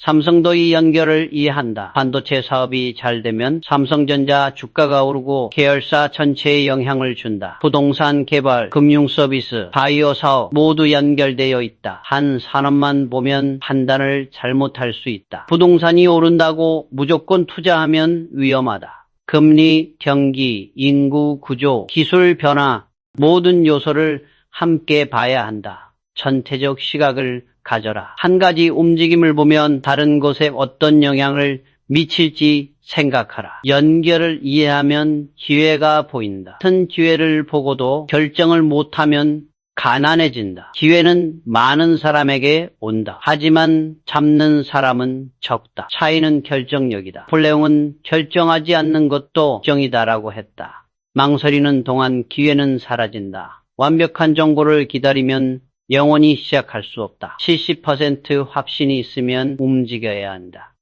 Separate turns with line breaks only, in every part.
삼성도 이 연결을 이해한다. 반도체 사업이 잘 되면 삼성전자 주가가 오르고 계열사 전체에 영향을 준다. 부동산 개발, 금융 서비스, 바이오 사업 모두 연결되어 있다. 한 산업만 보면 판단을 잘못할 수 있다. 부동산이 오른다고 무조건 투자하면 위험하다. 금리, 경기, 인구 구조, 기술 변화 모든 요소를 함께 봐야 한다. 전체적 시각을 가져라. 한 가지 움직임을 보면 다른 곳에 어떤 영향을 미칠지 생각하라. 연결을 이해하면 기회가 보인다. 같은 기회를 보고도 결정을 못하면 가난해진다. 기회는 많은 사람에게 온다. 하지만 잡는 사람은 적다. 차이는 결정력이다. 나폴레옹은 결정하지 않는 것도 결정이다라고 했다. 망설이는 동안 기회는 사라진다. 완벽한 정보를 기다리면 영원히 시작할 수 없다. 70% 확신이 있으면 움직여야 한다.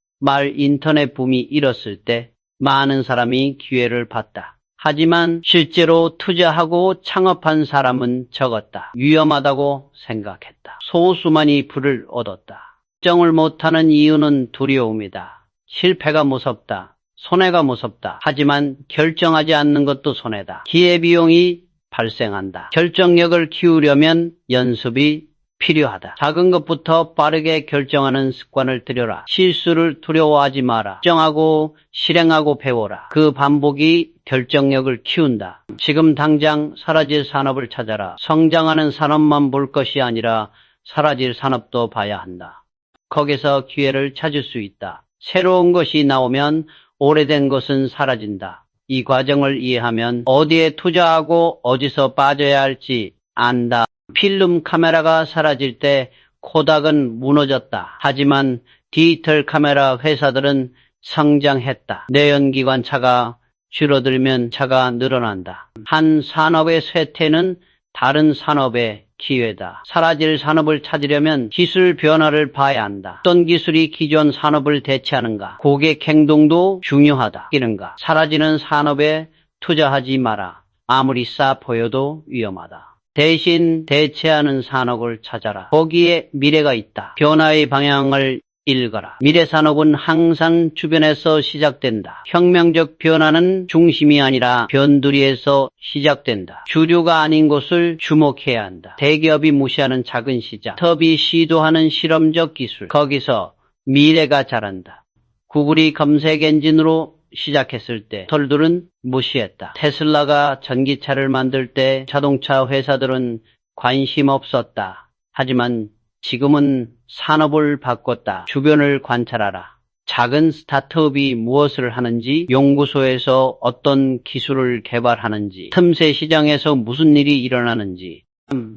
인터넷 붐이 일었을 때 많은 사람이 기회를 봤다. 하지만 실제로 투자하고 창업한 사람은 적었다. 위험하다고 생각했다. 소수만이 부를 얻었다. 결정을 못하는 이유는 두려움이다. 실패가 무섭다. 손해가 무섭다. 하지만 결정하지 않는 것도 손해다. 기회비용이 발생한다. 결정력을 키우려면 연습이 필요하다. 작은 것부터 빠르게 결정하는 습관을 들여라. 실수를 두려워하지 마라. 결정하고 실행하고 배워라. 그 반복이 결정력을 키운다. 지금 당장 사라질 산업을 찾아라. 성장하는 산업만 볼 것이 아니라 사라질 산업도 봐야 한다. 거기서 기회를 찾을 수 있다. 새로운 것이 나오면 오래된 것은 사라진다. 이 과정을 이해하면 어디에 투자하고 어디서 빠져야 할지 안다. 필름 카메라가 사라질 때 코닥은 무너졌다. 하지만 디지털 카메라 회사들은 성장했다. 내연기관차가 줄어들면 차가 늘어난다. 한 산업의 쇠퇴는 다른 산업의 기회다. 사라질 산업을 찾으려면 기술 변화를 봐야 한다. 어떤 기술이 기존 산업을 대체하는가? 고객 행동도 중요하다. 이른가? 사라지는 산업에 투자하지 마라. 아무리 싸 보여도 위험하다. 대신 대체하는 산업을 찾아라. 거기에 미래가 있다. 변화의 방향을 읽어라. 미래 산업은 항상 주변에서 시작된다. 혁명적 변화는 중심이 아니라 변두리에서 시작된다. 주류가 아닌 곳을 주목해야 한다. 대기업이 무시하는 작은 시장, 스타트업이 시도하는 실험적 기술, 거기서 미래가 자란다. 구글이 검색 엔진으로 시작했을 때 털들은 무시했다. 테슬라가 전기차를 만들 때 자동차 회사들은 관심 없었다. 하지만 지금은 산업을 바꿨다. 주변을 관찰하라. 작은 스타트업이 무엇을 하는지, 연구소에서 어떤 기술을 개발하는지, 틈새 시장에서 무슨 일이 일어나는지,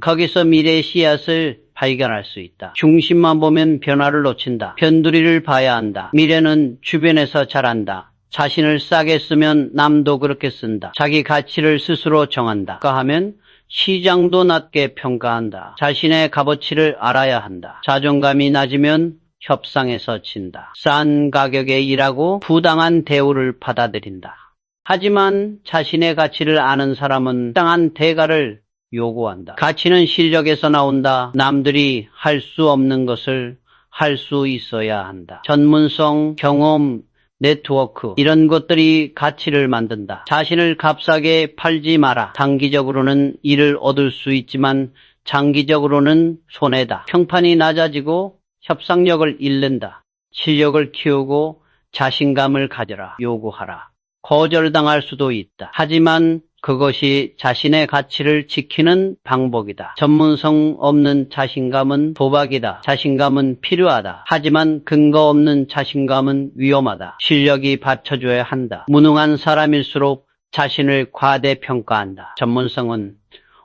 거기서 미래의 씨앗을 발견할 수 있다. 중심만 보면 변화를 놓친다. 변두리를 봐야 한다. 미래는 주변에서 자란다. 자신을 싸게 쓰면 남도 그렇게 쓴다. 자기 가치를 스스로 정한다. 하면 시장도 낮게 평가한다. 자신의 값어치를 알아야 한다. 자존감이 낮으면 협상에서 진다. 싼 가격에 일하고 부당한 대우를 받아들인다. 하지만 자신의 가치를 아는 사람은 땅한 대가를 요구한다. 가치는 실력에서 나온다. 남들이 할 수 없는 것을 할 수 있어야 한다. 전문성, 경험, 네트워크 이런 것들이 가치를 만든다. 자신을 값싸게 팔지 마라. 단기적으로는 이를 얻을 수 있지만 장기적으로는 손해다. 평판이 낮아지고 협상력을 잃는다. 실력을 키우고 자신감을 가져라. 요구하라. 거절당할 수도 있다. 하지만 그것이 자신의 가치를 지키는 방법이다. 전문성 없는 자신감은 도박이다. 자신감은 필요하다. 하지만 근거 없는 자신감은 위험하다. 실력이 받쳐줘야 한다. 무능한 사람일수록 자신을 과대평가한다. 전문성은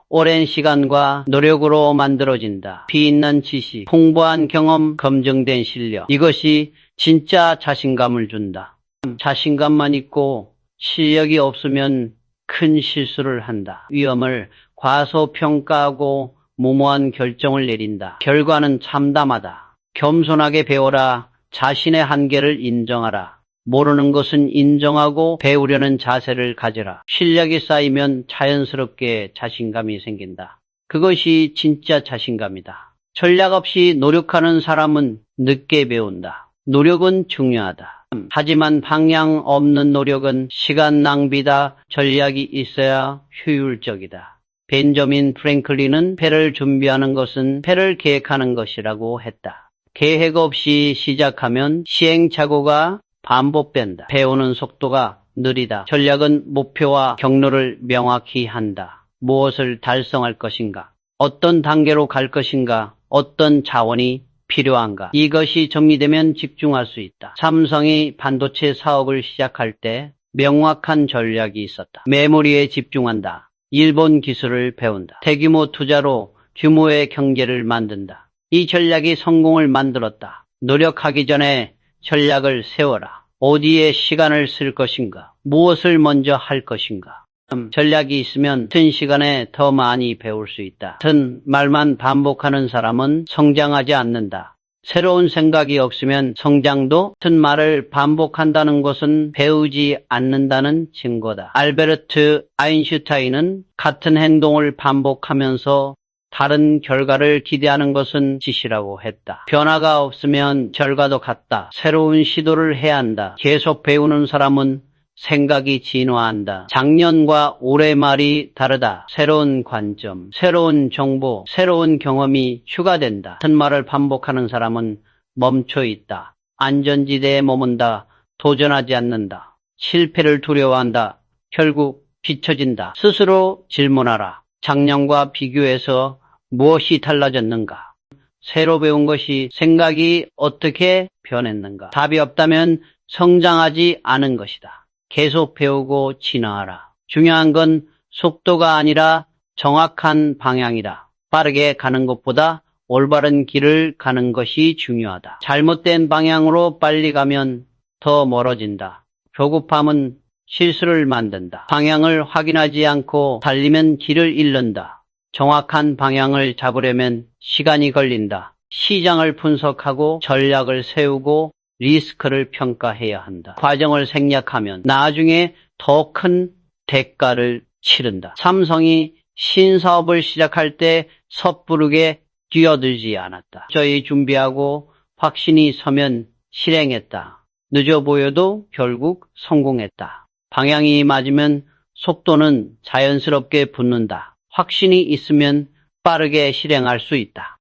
오랜 시간과 노력으로 만들어진다. 피있는 지식, 풍부한 경험, 검증된 실력. 이것이 진짜 자신감을 준다. 자신감만 있고 실력이 없으면 큰 실수를 한다. 위험을 과소평가하고 무모한 결정을 내린다. 결과는 참담하다. 겸손하게 배워라. 자신의 한계를 인정하라. 모르는 것은 인정하고 배우려는 자세를 가져라. 실력이 쌓이면 자연스럽게 자신감이 생긴다. 그것이 진짜 자신감이다. 전략 없이 노력하는 사람은 늦게 배운다. 노력은 중요하다. 하지만 방향 없는 노력은 시간 낭비다. 전략이 있어야 효율적이다. 벤저민 프랭클린은 배를 준비하는 것은 배를 계획하는 것이라고 했다. 계획 없이 시작하면 시행착오가 반복된다. 배우는 속도가 느리다. 전략은 목표와 경로를 명확히 한다. 무엇을 달성할 것인가? 어떤 단계로 갈 것인가? 어떤 자원이 필요한가? 이것이 정리되면 집중할 수 있다. 삼성이 반도체 사업을 시작할 때 명확한 전략이 있었다. 메모리에 집중한다. 일본 기술을 배운다. 대규모 투자로 규모의 경제를 만든다. 이 전략이 성공을 만들었다. 노력하기 전에 전략을 세워라. 어디에 시간을 쓸 것인가? 무엇을 먼저 할 것인가? 전략이 있으면 같은 시간에 더 많이 배울 수 있다. 같은 말만 반복하는 사람은 성장하지 않는다. 새로운 생각이 없으면 성장도 같은 말을 반복한다는 것은 배우지 않는다는 증거다. 알베르트 아인슈타인은 같은 행동을 반복하면서 다른 결과를 기대하는 것은 짓이라고 했다. 변화가 없으면 결과도 같다. 새로운 시도를 해야 한다. 계속 배우는 사람은 생각이 진화한다. 작년과 올해 말이 다르다. 새로운 관점, 새로운 정보, 새로운 경험이 추가된다. 같은 말을 반복하는 사람은 멈춰 있다. 안전지대에 머문다. 도전하지 않는다. 실패를 두려워한다. 결국 뒤처진다. 스스로 질문하라. 작년과 비교해서 무엇이 달라졌는가? 새로 배운 것이 생각이 어떻게 변했는가? 답이 없다면 성장하지 않은 것이다. 계속 배우고 진화하라. 중요한 건 속도가 아니라 정확한 방향이다. 빠르게 가는 것보다 올바른 길을 가는 것이 중요하다. 잘못된 방향으로 빨리 가면 더 멀어진다. 조급함은 실수를 만든다. 방향을 확인하지 않고 달리면 길을 잃는다. 정확한 방향을 잡으려면 시간이 걸린다. 시장을 분석하고 전략을 세우고 리스크를 평가해야 한다. 과정을 생략하면 나중에 더 큰 대가를 치른다. 삼성이 신사업을 시작할 때 섣부르게 뛰어들지 않았다. 철저히 준비하고 확신이 서면 실행했다. 늦어 보여도 결국 성공했다. 방향이 맞으면 속도는 자연스럽게 붙는다. 확신이 있으면 빠르게 실행할 수 있다.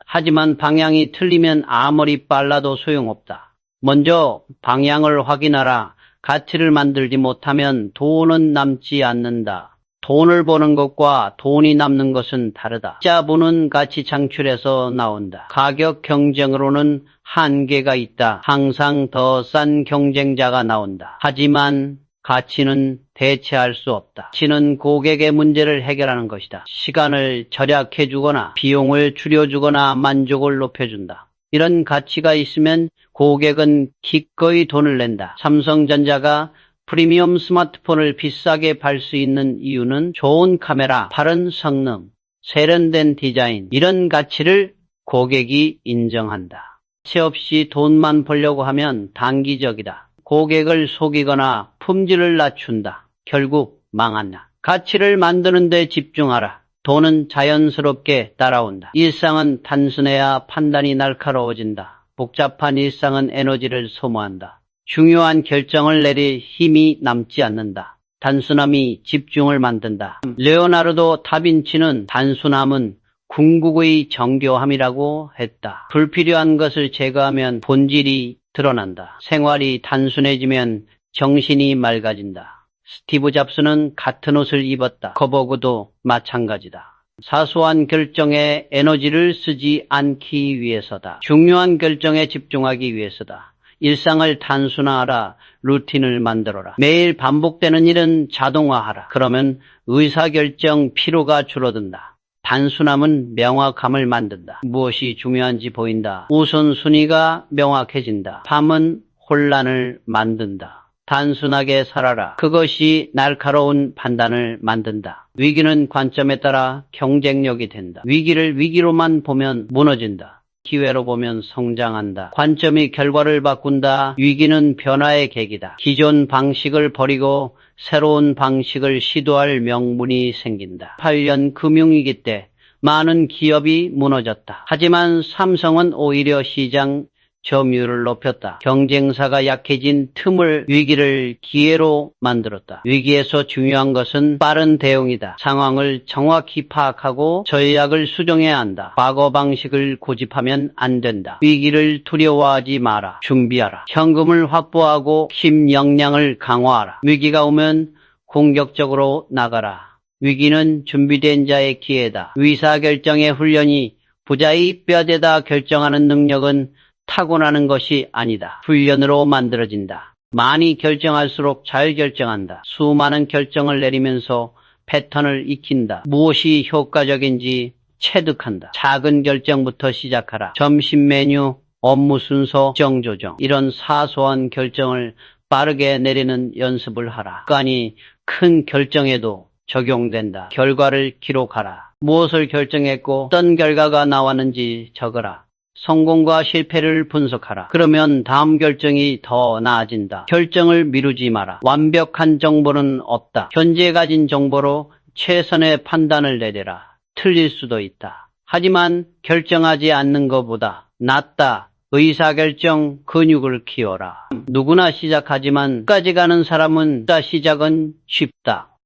하지만 방향이 틀리면 아무리 빨라도 소용없다. 먼저 방향을 확인하라. 가치를 만들지 못하면 돈은 남지 않는다. 돈을 버는 것과 돈이 남는 것은 다르다. 자본은 가치 창출에서 나온다. 가격 경쟁으로는 한계가 있다. 항상 더 싼 경쟁자가 나온다. 하지만 가치는 대체할 수 없다. 가치는 고객의 문제를 해결하는 것이다. 시간을 절약해주거나 비용을 줄여주거나 만족을 높여준다. 이런 가치가 있으면 고객은 기꺼이 돈을 낸다. 삼성전자가 프리미엄 스마트폰을 비싸게 팔 수 있는 이유는 좋은 카메라, 빠른 성능, 세련된 디자인, 이런 가치를 고객이 인정한다. 가치 없이 돈만 벌려고 하면 단기적이다. 고객을 속이거나 품질을 낮춘다. 결국 망한다. 가치를 만드는 데 집중하라. 돈은 자연스럽게 따라온다. 일상은 단순해야 판단이 날카로워진다. 복잡한 일상은 에너지를 소모한다. 중요한 결정을 내릴 힘이 남지 않는다. 단순함이 집중을 만든다. 레오나르도 다빈치는 단순함은 궁극의 정교함이라고 했다. 불필요한 것을 제거하면 본질이 드러난다. 생활이 단순해지면 정신이 맑아진다. 스티브 잡스는 같은 옷을 입었다. 거버그도 마찬가지다. 사소한 결정에 에너지를 쓰지 않기 위해서다. 중요한 결정에 집중하기 위해서다. 일상을 단순화하라. 루틴을 만들어라. 매일 반복되는 일은 자동화하라. 그러면 의사결정 피로가 줄어든다. 단순함은 명확함을 만든다. 무엇이 중요한지 보인다. 우선순위가 명확해진다. 밤은 혼란을 만든다. 단순하게 살아라. 그것이 날카로운 판단을 만든다. 위기는 관점에 따라 경쟁력이 된다. 위기를 위기로만 보면 무너진다. 기회로 보면 성장한다. 관점이 결과를 바꾼다. 위기는 변화의 계기다. 기존 방식을 버리고 새로운 방식을 시도할 명분이 생긴다. 8년 금융위기 때 많은 기업이 무너졌다. 하지만 삼성은 오히려 시장 점유율을 높였다. 경쟁사가 약해진 틈을 위기를 기회로 만들었다. 위기에서 중요한 것은 빠른 대응이다. 상황을 정확히 파악하고 전략을 수정해야 한다. 과거 방식을 고집하면 안 된다. 위기를 두려워하지 마라. 준비하라. 현금을 확보하고 힘 역량을 강화하라. 위기가 오면 공격적으로 나가라. 위기는 준비된 자의 기회다. 의사결정의 훈련이 부자의 뼈대다. 결정하는 능력은 타고나는 것이 아니다. 훈련으로 만들어진다. 많이 결정할수록 잘 결정한다. 수많은 결정을 내리면서 패턴을 익힌다. 무엇이 효과적인지 체득한다. 작은 결정부터 시작하라. 점심 메뉴, 업무 순서, 일정 조정. 이런 사소한 결정을 빠르게 내리는 연습을 하라. 습관이 큰 결정에도 적용된다. 결과를 기록하라. 무엇을 결정했고 어떤 결과가 나왔는지 적어라. 성공과 실패를 분석하라. 그러면 다음 결정이 더 나아진다. 결정을 미루지 마라. 완벽한 정보는 없다. 현재 가진 정보로 최선의 판단을 내려라. 틀릴 수도 있다. 하지만 결정하지 않는 것보다 낫다. 의사결정 근육을 키워라. 누구나 시작하지만 끝까지 가는 사람은 시작은 쉽다.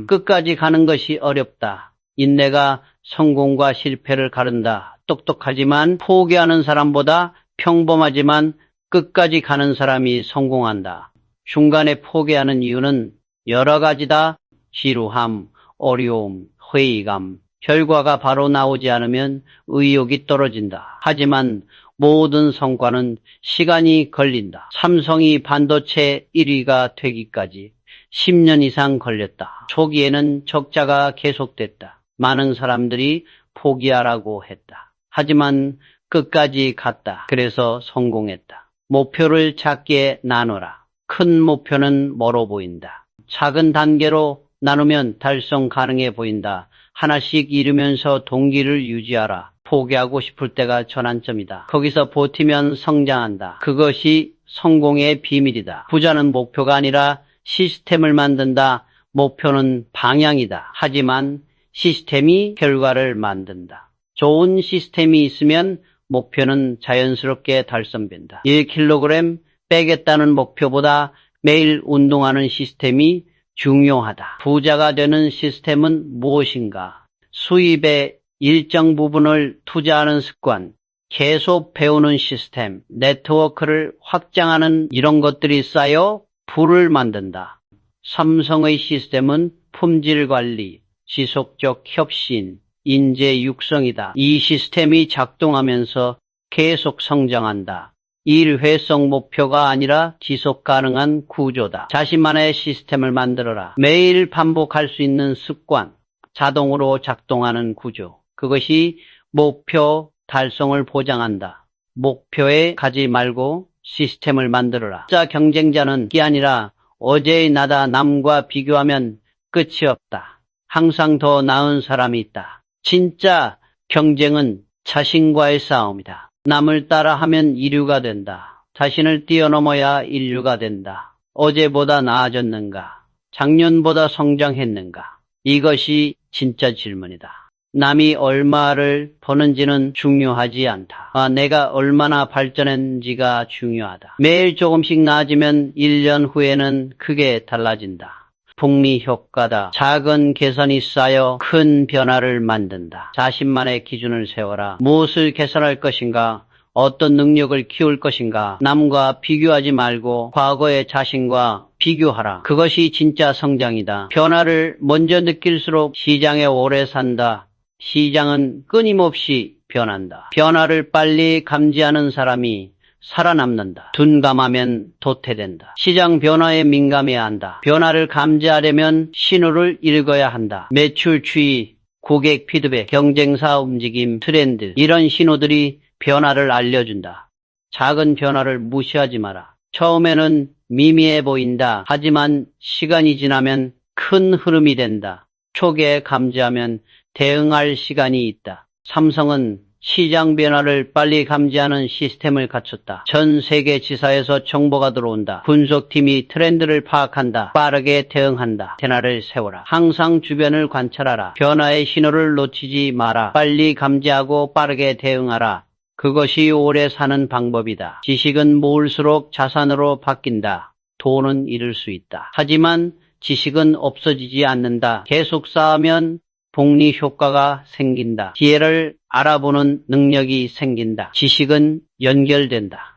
끝까지 가는 것이 어렵다. 인내가 성공과 실패를 가른다. 똑똑하지만 포기하는 사람보다 평범하지만 끝까지 가는 사람이 성공한다. 중간에 포기하는 이유는 여러 가지다. 지루함, 어려움, 회의감, 결과가 바로 나오지 않으면 의욕이 떨어진다. 하지만 모든 성과는 시간이 걸린다. 삼성이 반도체 1위가 되기까지 10년 이상 걸렸다. 초기에는 적자가 계속됐다. 많은 사람들이 포기하라고 했다. 하지만 끝까지 갔다. 그래서 성공했다. 목표를 작게 나누라. 큰 목표는 멀어 보인다. 작은 단계로 나누면 달성 가능해 보인다. 하나씩 이루면서 동기를 유지하라. 포기하고 싶을 때가 전환점이다. 거기서 버티면 성장한다. 그것이 성공의 비밀이다. 부자는 목표가 아니라 시스템을 만든다. 목표는 방향이다. 하지만 시스템이 결과를 만든다. 좋은 시스템이 있으면 목표는 자연스럽게 달성된다. 1kg 빼겠다는 목표보다 매일 운동하는 시스템이 중요하다. 부자가 되는 시스템은 무엇인가? 수입의 일정 부분을 투자하는 습관, 계속 배우는 시스템, 네트워크를 확장하는 이런 것들이 쌓여 부를 만든다. 삼성의 시스템은 품질 관리, 지속적 혁신, 인재 육성이다. 이 시스템이 작동하면서 계속 성장한다. 일회성 목표가 아니라 지속 가능한 구조다. 자신만의 시스템을 만들어라. 매일 반복할 수 있는 습관, 자동으로 작동하는 구조. 그것이 목표 달성을 보장한다. 목표에 가지 말고 시스템을 만들어라. 진짜 경쟁자는 이 아니라 어제의 나다. 남과 비교하면 끝이 없다. 항상 더 나은 사람이 있다. 진짜 경쟁은 자신과의 싸움이다. 남을 따라하면 이류가 된다. 자신을 뛰어넘어야 인류가 된다. 어제보다 나아졌는가? 작년보다 성장했는가? 이것이 진짜 질문이다. 남이 얼마를 버는지는 중요하지 않다. 내가 얼마나 발전했는지가 중요하다. 매일 조금씩 나아지면 1년 후에는 크게 달라진다. 복리 효과다. 작은 개선이 쌓여 큰 변화를 만든다. 자신만의 기준을 세워라. 무엇을 개선할 것인가? 어떤 능력을 키울 것인가? 남과 비교하지 말고 과거의 자신과 비교하라. 그것이 진짜 성장이다. 변화를 먼저 느낄수록 시장에 오래 산다. 시장은 끊임없이 변한다. 변화를 빨리 감지하는 사람이 살아남는다. 둔감하면 도태된다. 시장 변화에 민감해야 한다. 변화를 감지하려면 신호를 읽어야 한다. 매출 추이, 고객 피드백, 경쟁사 움직임, 트렌드, 이런 신호들이 변화를 알려준다. 작은 변화를 무시하지 마라. 처음에는 미미해 보인다. 하지만 시간이 지나면 큰 흐름이 된다. 초기에 감지하면 대응할 시간이 있다. 삼성은 시장 변화를 빨리 감지하는 시스템을 갖췄다. 전 세계 지사에서 정보가 들어온다. 분석팀이 트렌드를 파악한다. 빠르게 대응한다. 테나를 세워라. 항상 주변을 관찰하라. 변화의 신호를 놓치지 마라. 빨리 감지하고 빠르게 대응하라. 그것이 오래 사는 방법이다. 지식은 모을수록 자산으로 바뀐다. 돈은 잃을 수 있다. 하지만 지식은 없어지지 않는다. 계속 쌓으면 복리 효과가 생긴다. 기회를 알아보는 능력이 생긴다. 지식은 연결된다.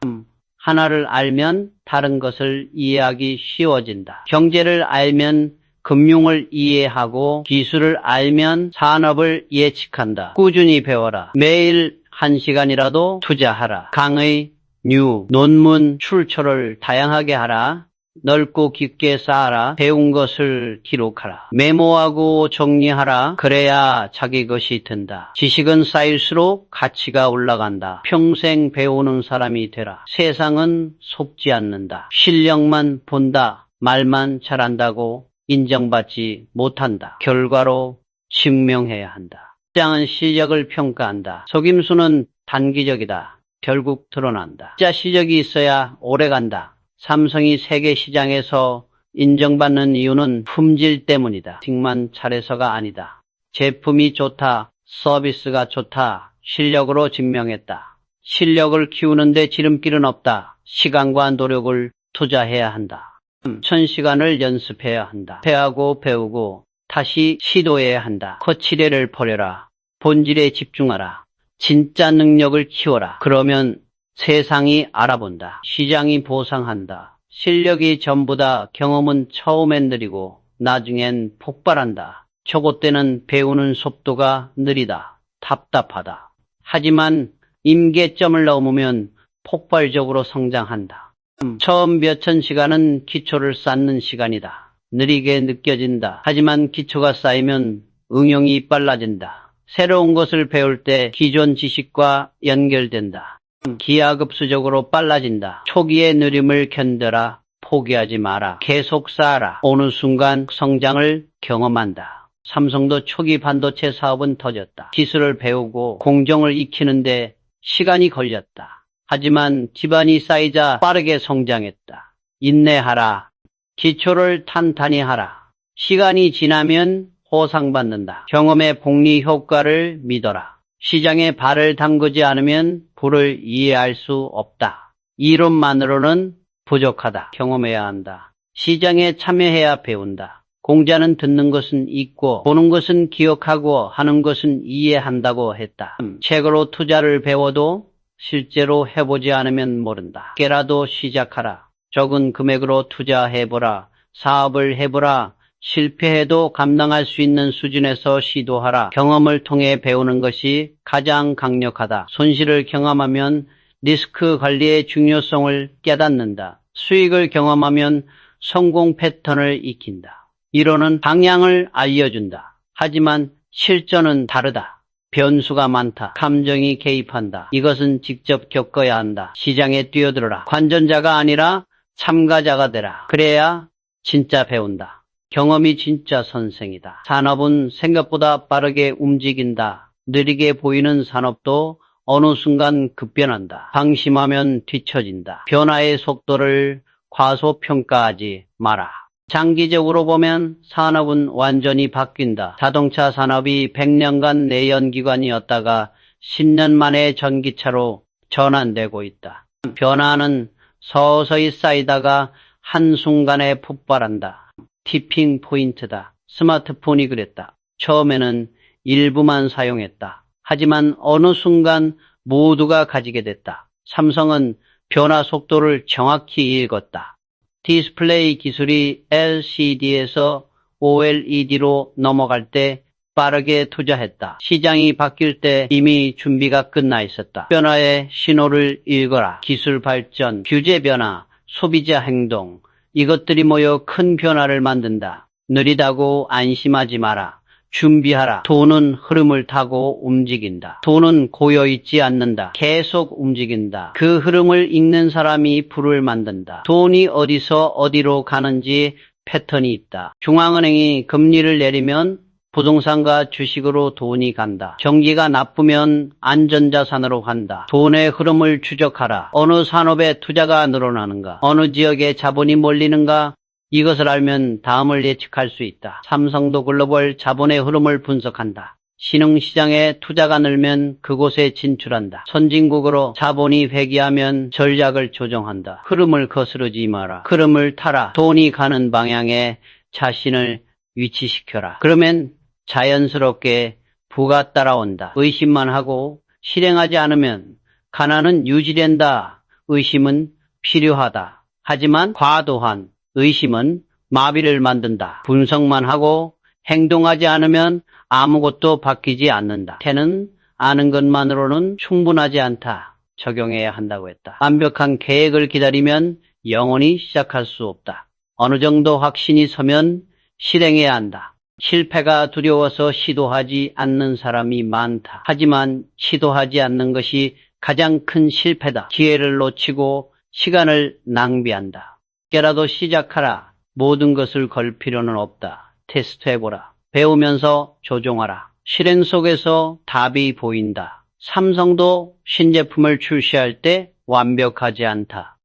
하나를 알면 다른 것을 이해하기 쉬워진다. 경제를 알면 금융을 이해하고 기술을 알면 산업을 예측한다. 꾸준히 배워라. 매일 1시간이라도 투자하라. 강의, 논문, 출처를 다양하게 하라. 넓고 깊게 쌓아라. 배운 것을 기록하라. 메모하고 정리하라. 그래야 자기 것이 된다. 지식은 쌓일수록 가치가 올라간다. 평생 배우는 사람이 되라. 세상은 속지 않는다. 실력만 본다. 말만 잘한다고 인정받지 못한다. 결과로 증명해야 한다. 시장은 실력을 평가한다. 속임수는 단기적이다. 결국 드러난다. 진짜 실력이 있어야 오래간다. 삼성이 세계 시장에서 인정받는 이유는 품질 때문이다. 만 잘해서가 아니다. 제품이 좋다. 서비스가 좋다. 실력으로 증명했다. 실력을 키우는데 지름길은 없다. 시간과 노력을 투자해야 한다. 1000시간을 연습해야 한다. 패하고 배우고 다시 시도해야 한다. 거치대를 버려라. 본질에 집중하라. 진짜 능력을 키워라. 그러면 세상이 알아본다. 시장이 보상한다. 실력이 전부다. 경험은 처음엔 느리고 나중엔 폭발한다. 초보 때는 배우는 속도가 느리다. 답답하다. 하지만 임계점을 넘으면 폭발적으로 성장한다. 처음 몇천 시간은 기초를 쌓는 시간이다. 느리게 느껴진다. 하지만 기초가 쌓이면 응용이 빨라진다. 새로운 것을 배울 때 기존 지식과 연결된다. 기하급수적으로 빨라진다. 초기의 느림을 견뎌라. 포기하지 마라. 계속 쌓아라. 어느 순간 성장을 경험한다. 삼성도 초기 반도체 사업은 터졌다. 기술을 배우고 공정을 익히는데 시간이 걸렸다. 하지만 기반이 쌓이자 빠르게 성장했다. 인내하라. 기초를 탄탄히 하라. 시간이 지나면 보상받는다. 경험의 복리 효과를 믿어라. 시장에 발을 담그지 않으면 부를 이해할 수 없다. 이론만으로는 부족하다. 경험해야 한다. 시장에 참여해야 배운다. 공자는 듣는 것은 잊고 보는 것은 기억하고 하는 것은 이해한다고 했다. 책으로 투자를 배워도 실제로 해보지 않으면 모른다. 깨라도 시작하라. 적은 금액으로 투자해보라. 사업을 해보라. 실패해도 감당할 수 있는 수준에서 시도하라. 경험을 통해 배우는 것이 가장 강력하다. 손실을 경험하면 리스크 관리의 중요성을 깨닫는다. 수익을 경험하면 성공 패턴을 익힌다. 이론은 방향을 알려준다. 하지만 실전은 다르다. 변수가 많다. 감정이 개입한다. 이것은 직접 겪어야 한다. 시장에 뛰어들어라. 관전자가 아니라 참가자가 되라. 그래야 진짜 배운다. 경험이 진짜 선생이다. 산업은 생각보다 빠르게 움직인다. 느리게 보이는 산업도 어느 순간 급변한다. 방심하면 뒤처진다. 변화의 속도를 과소평가하지 마라. 장기적으로 보면 산업은 완전히 바뀐다. 자동차 산업이 100년간 내연기관이었다가 10년 만에 전기차로 전환되고 있다. 변화는 서서히 쌓이다가 한순간에 폭발한다. 티핑 포인트다. 스마트폰이 그랬다. 처음에는 일부만 사용했다. 하지만 어느 순간 모두가 가지게 됐다. 삼성은 변화 속도를 정확히 읽었다. 디스플레이 기술이 LCD에서 OLED로 넘어갈 때 빠르게 투자했다. 시장이 바뀔 때 이미 준비가 끝나 있었다. 변화의 신호를 읽어라. 기술 발전, 규제 변화, 소비자 행동, 이것들이 모여 큰 변화를 만든다. 느리다고 안심하지 마라. 준비하라. 돈은 흐름을 타고 움직인다. 돈은 고여있지 않는다. 계속 움직인다. 그 흐름을 읽는 사람이 부를 만든다. 돈이 어디서 어디로 가는지 패턴이 있다. 중앙은행이 금리를 내리면 부동산과 주식으로 돈이 간다. 경기가 나쁘면 안전자산으로 간다. 돈의 흐름을 추적하라. 어느 산업에 투자가 늘어나는가? 어느 지역에 자본이 몰리는가? 이것을 알면 다음을 예측할 수 있다. 삼성도 글로벌 자본의 흐름을 분석한다. 신흥시장에 투자가 늘면 그곳에 진출한다. 선진국으로 자본이 회귀하면 전략을 조정한다. 흐름을 거스르지 마라. 흐름을 타라. 돈이 가는 방향에 자신을 위치시켜라. 그러면 자연스럽게 부가 따라온다. 의심만 하고 실행하지 않으면 가난은 유지된다. 의심은 필요하다. 하지만 과도한 의심은 마비를 만든다. 분석만 하고 행동하지 않으면 아무것도 바뀌지 않는다. 태는 아는 것만으로는 충분하지 않다. 적용해야 한다고 했다. 완벽한 계획을 기다리면 영원히 시작할 수 없다. 어느 정도 확신이 서면 실행해야 한다. 실패가 두려워서 시도하지 않는 사람이 많다. 하지만 시도하지 않는 것이 가장 큰 실패다. 기회를 놓치고 시간을 낭비한다. 깨라도 시작하라. 모든 것을 걸 필요는 없다. 테스트해보라. 배우면서 조종하라. 실행 속에서 답이 보인다. 삼성도 신제품을 출시할 때 완벽하지 않다.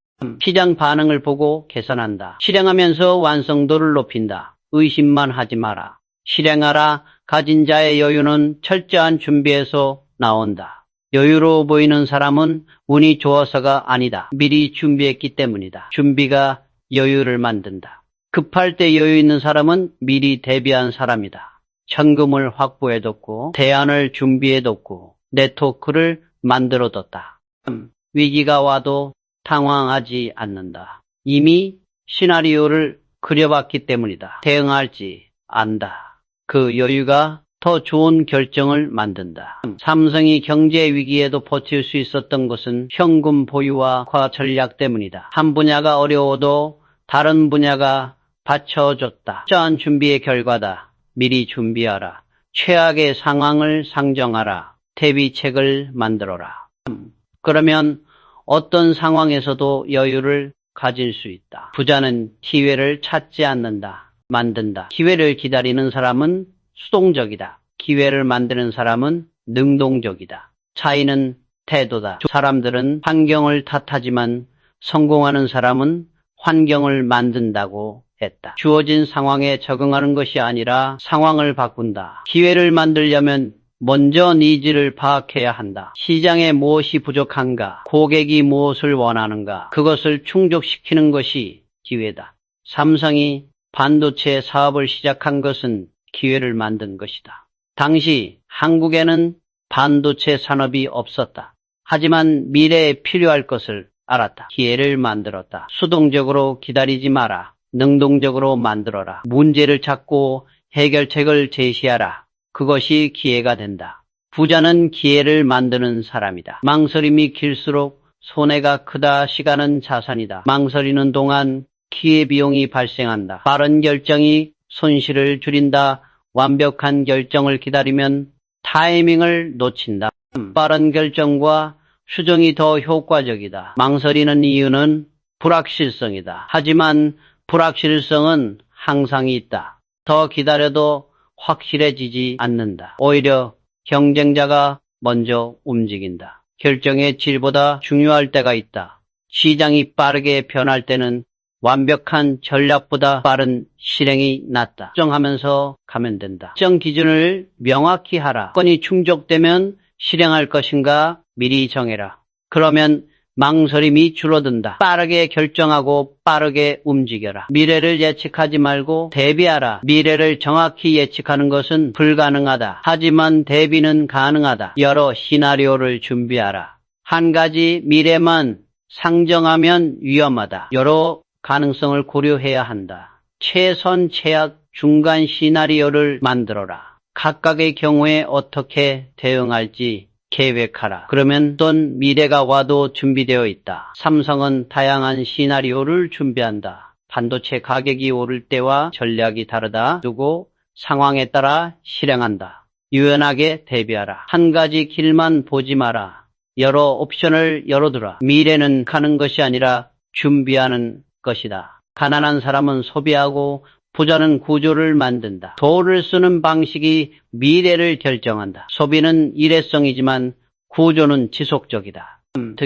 시장 반응을 보고 개선한다. 실행하면서 완성도를 높인다. 의심만 하지 마라. 실행하라. 가진 자의 여유는 철저한 준비에서 나온다. 여유로워 보이는 사람은 운이 좋아서가 아니다. 미리 준비했기 때문이다. 준비가 여유를 만든다. 급할 때 여유 있는 사람은 미리 대비한 사람이다. 현금을 확보해뒀고 대안을 준비해뒀고 네트워크를 만들어뒀다. 위기가 와도 당황하지 않는다. 이미 시나리오를 그려봤기 때문이다. 대응할지 안다. 그 여유가 더 좋은 결정을 만든다. 삼성이 경제 위기에도 버틸 수 있었던 것은 현금 보유와 전략 때문이다. 한 분야가 어려워도 다른 분야가 받쳐줬다. 철저한 준비의 결과다. 미리 준비하라. 최악의 상황을 상정하라. 대비책을 만들어라. 그러면 어떤 상황에서도 여유를 가질 수 있다. 부자는 기회를 찾지 않는다. 만든다. 기회를 기다리는 사람은 수동적이다. 기회를 만드는 사람은 능동적이다. 차이는 태도다. 사람들은 환경을 탓하지만 성공하는 사람은 환경을 만든다고 했다. 주어진 상황에 적응하는 것이 아니라 상황을 바꾼다. 기회를 만들려면 먼저 니즈를 파악해야 한다. 시장에 무엇이 부족한가? 고객이 무엇을 원하는가? 그것을 충족시키는 것이 기회다. 삼성이 반도체 사업을 시작한 것은 기회를 만든 것이다. 당시 한국에는 반도체 산업이 없었다. 하지만 미래에 필요할 것을 알았다. 기회를 만들었다. 수동적으로 기다리지 마라. 능동적으로 만들어라. 문제를 찾고 해결책을 제시하라. 그것이 기회가 된다. 부자는 기회를 만드는 사람이다. 망설임이 길수록 손해가 크다. 시간은 자산이다. 망설이는 동안 기회비용이 발생한다. 빠른 결정이 손실을 줄인다. 완벽한 결정을 기다리면 타이밍을 놓친다. 빠른 결정과 수정이 더 효과적이다. 망설이는 이유는 불확실성이다. 하지만 불확실성은 항상 있다. 더 기다려도 확실해지지 않는다. 오히려 경쟁자가 먼저 움직인다. 결정의 질보다 중요할 때가 있다. 시장이 빠르게 변할 때는 완벽한 전략보다 빠른 실행이 낫다. 정하면서 가면 된다. 특정 기준을 명확히 하라. 건이 충족되면 실행할 것인가 미리 정해라. 그러면 망설임이 줄어든다. 빠르게 결정하고 빠르게 움직여라. 미래를 예측하지 말고 대비하라. 미래를 정확히 예측하는 것은 불가능하다. 하지만 대비는 가능하다. 여러 시나리오를 준비하라. 한 가지 미래만 상정하면 위험하다. 여러 가능성을 고려해야 한다. 최선, 최악, 중간 시나리오를 만들어라. 각각의 경우에 어떻게 대응할지 계획하라. 그러면 어떤 미래가 와도 준비되어 있다. 삼성은 다양한 시나리오를 준비한다. 반도체 가격이 오를 때와 전략이 다르다. 두고 상황에 따라 실행한다. 유연하게 대비하라. 한 가지 길만 보지 마라. 여러 옵션을 열어두라. 미래는 가는 것이 아니라 준비하는 것이다. 가난한 사람은 소비하고 부자는 구조를 만든다. 돈을 쓰는 방식이 미래를 결정한다. 소비는 일회성이지만 구조는 지속적이다.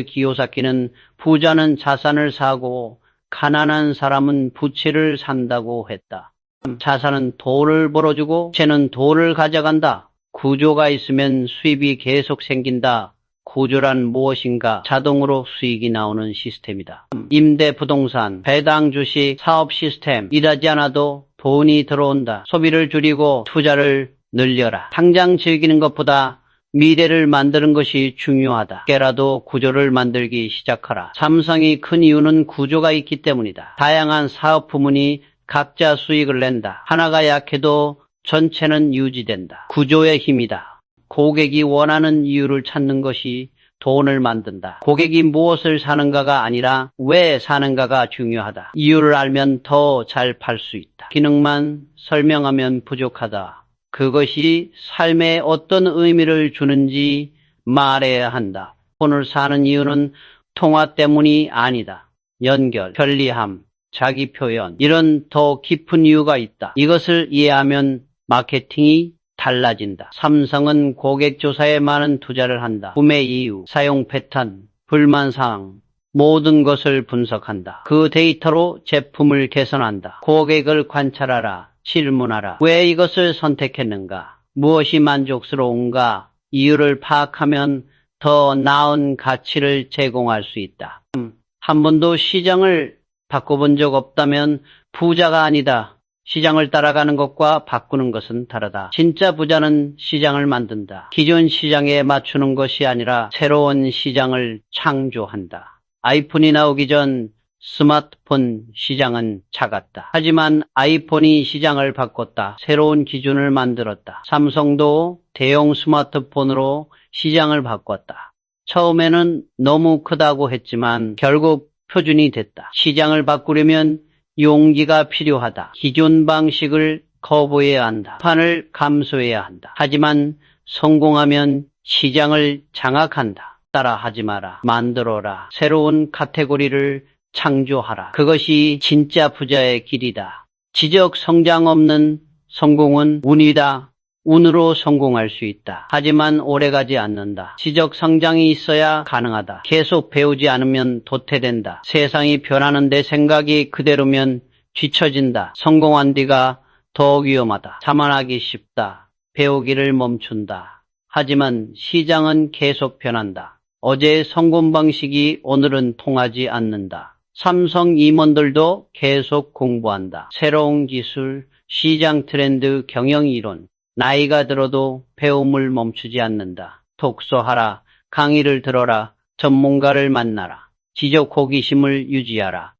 기요사키는 부자는 자산을 사고 가난한 사람은 부채를 산다고 했다. 자산은 돈을 벌어주고 부채는 돈을 가져간다. 구조가 있으면 수입이 계속 생긴다. 구조란 무엇인가? 자동으로 수익이 나오는 시스템이다. 임대 부동산, 배당 주식, 사업 시스템. 일하지 않아도 돈이 들어온다. 소비를 줄이고 투자를 늘려라. 당장 즐기는 것보다 미래를 만드는 것이 중요하다. 깨라도 구조를 만들기 시작하라. 삼성이 큰 이유는 구조가 있기 때문이다. 다양한 사업 부문이 각자 수익을 낸다. 하나가 약해도 전체는 유지된다. 구조의 힘이다. 고객이 원하는 이유를 찾는 것이 돈을 만든다. 고객이 무엇을 사는가가 아니라 왜 사는가가 중요하다. 이유를 알면 더 잘 팔 수 있다. 기능만 설명하면 부족하다. 그것이 삶에 어떤 의미를 주는지 말해야 한다. 폰을 사는 이유는 통화 때문이 아니다. 연결, 편리함, 자기 표현, 이런 더 깊은 이유가 있다. 이것을 이해하면 마케팅이 달라진다. 삼성은 고객 조사에 많은 투자를 한다. 구매 이유, 사용 패턴, 불만사항, 모든 것을 분석한다. 그 데이터로 제품을 개선한다. 고객을 관찰하라. 질문하라. 왜 이것을 선택했는가? 무엇이 만족스러운가? 이유를 파악하면 더 나은 가치를 제공할 수 있다. 한 번도 시장을 바꿔본 적 없다면 부자가 아니다. 시장을 따라가는 것과 바꾸는 것은 다르다. 진짜 부자는 시장을 만든다. 기존 시장에 맞추는 것이 아니라 새로운 시장을 창조한다. 아이폰이 나오기 전 스마트폰 시장은 작았다. 하지만 아이폰이 시장을 바꿨다. 새로운 기준을 만들었다. 삼성도 대형 스마트폰으로 시장을 바꿨다. 처음에는 너무 크다고 했지만 결국 표준이 됐다. 시장을 바꾸려면 용기가 필요하다. 기존 방식을 거부해야 한다. 판을 감수해야 한다. 하지만 성공하면 시장을 장악한다. 따라하지 마라. 만들어라. 새로운 카테고리를 창조하라. 그것이 진짜 부자의 길이다. 지적 성장 없는 성공은 운이다. 운으로 성공할 수 있다. 하지만 오래가지 않는다. 지적 성장이 있어야 가능하다. 계속 배우지 않으면 도태된다. 세상이 변하는데 생각이 그대로면 뒤처진다. 성공한 뒤가 더 위험하다. 자만하기 쉽다. 배우기를 멈춘다. 하지만 시장은 계속 변한다. 어제의 성공 방식이 오늘은 통하지 않는다. 삼성 임원들도 계속 공부한다. 새로운 기술, 시장 트렌드, 경영 이론. 나이가 들어도 배움을 멈추지 않는다. 독서하라. 강의를 들어라. 전문가를 만나라. 지적 호기심을 유지하라.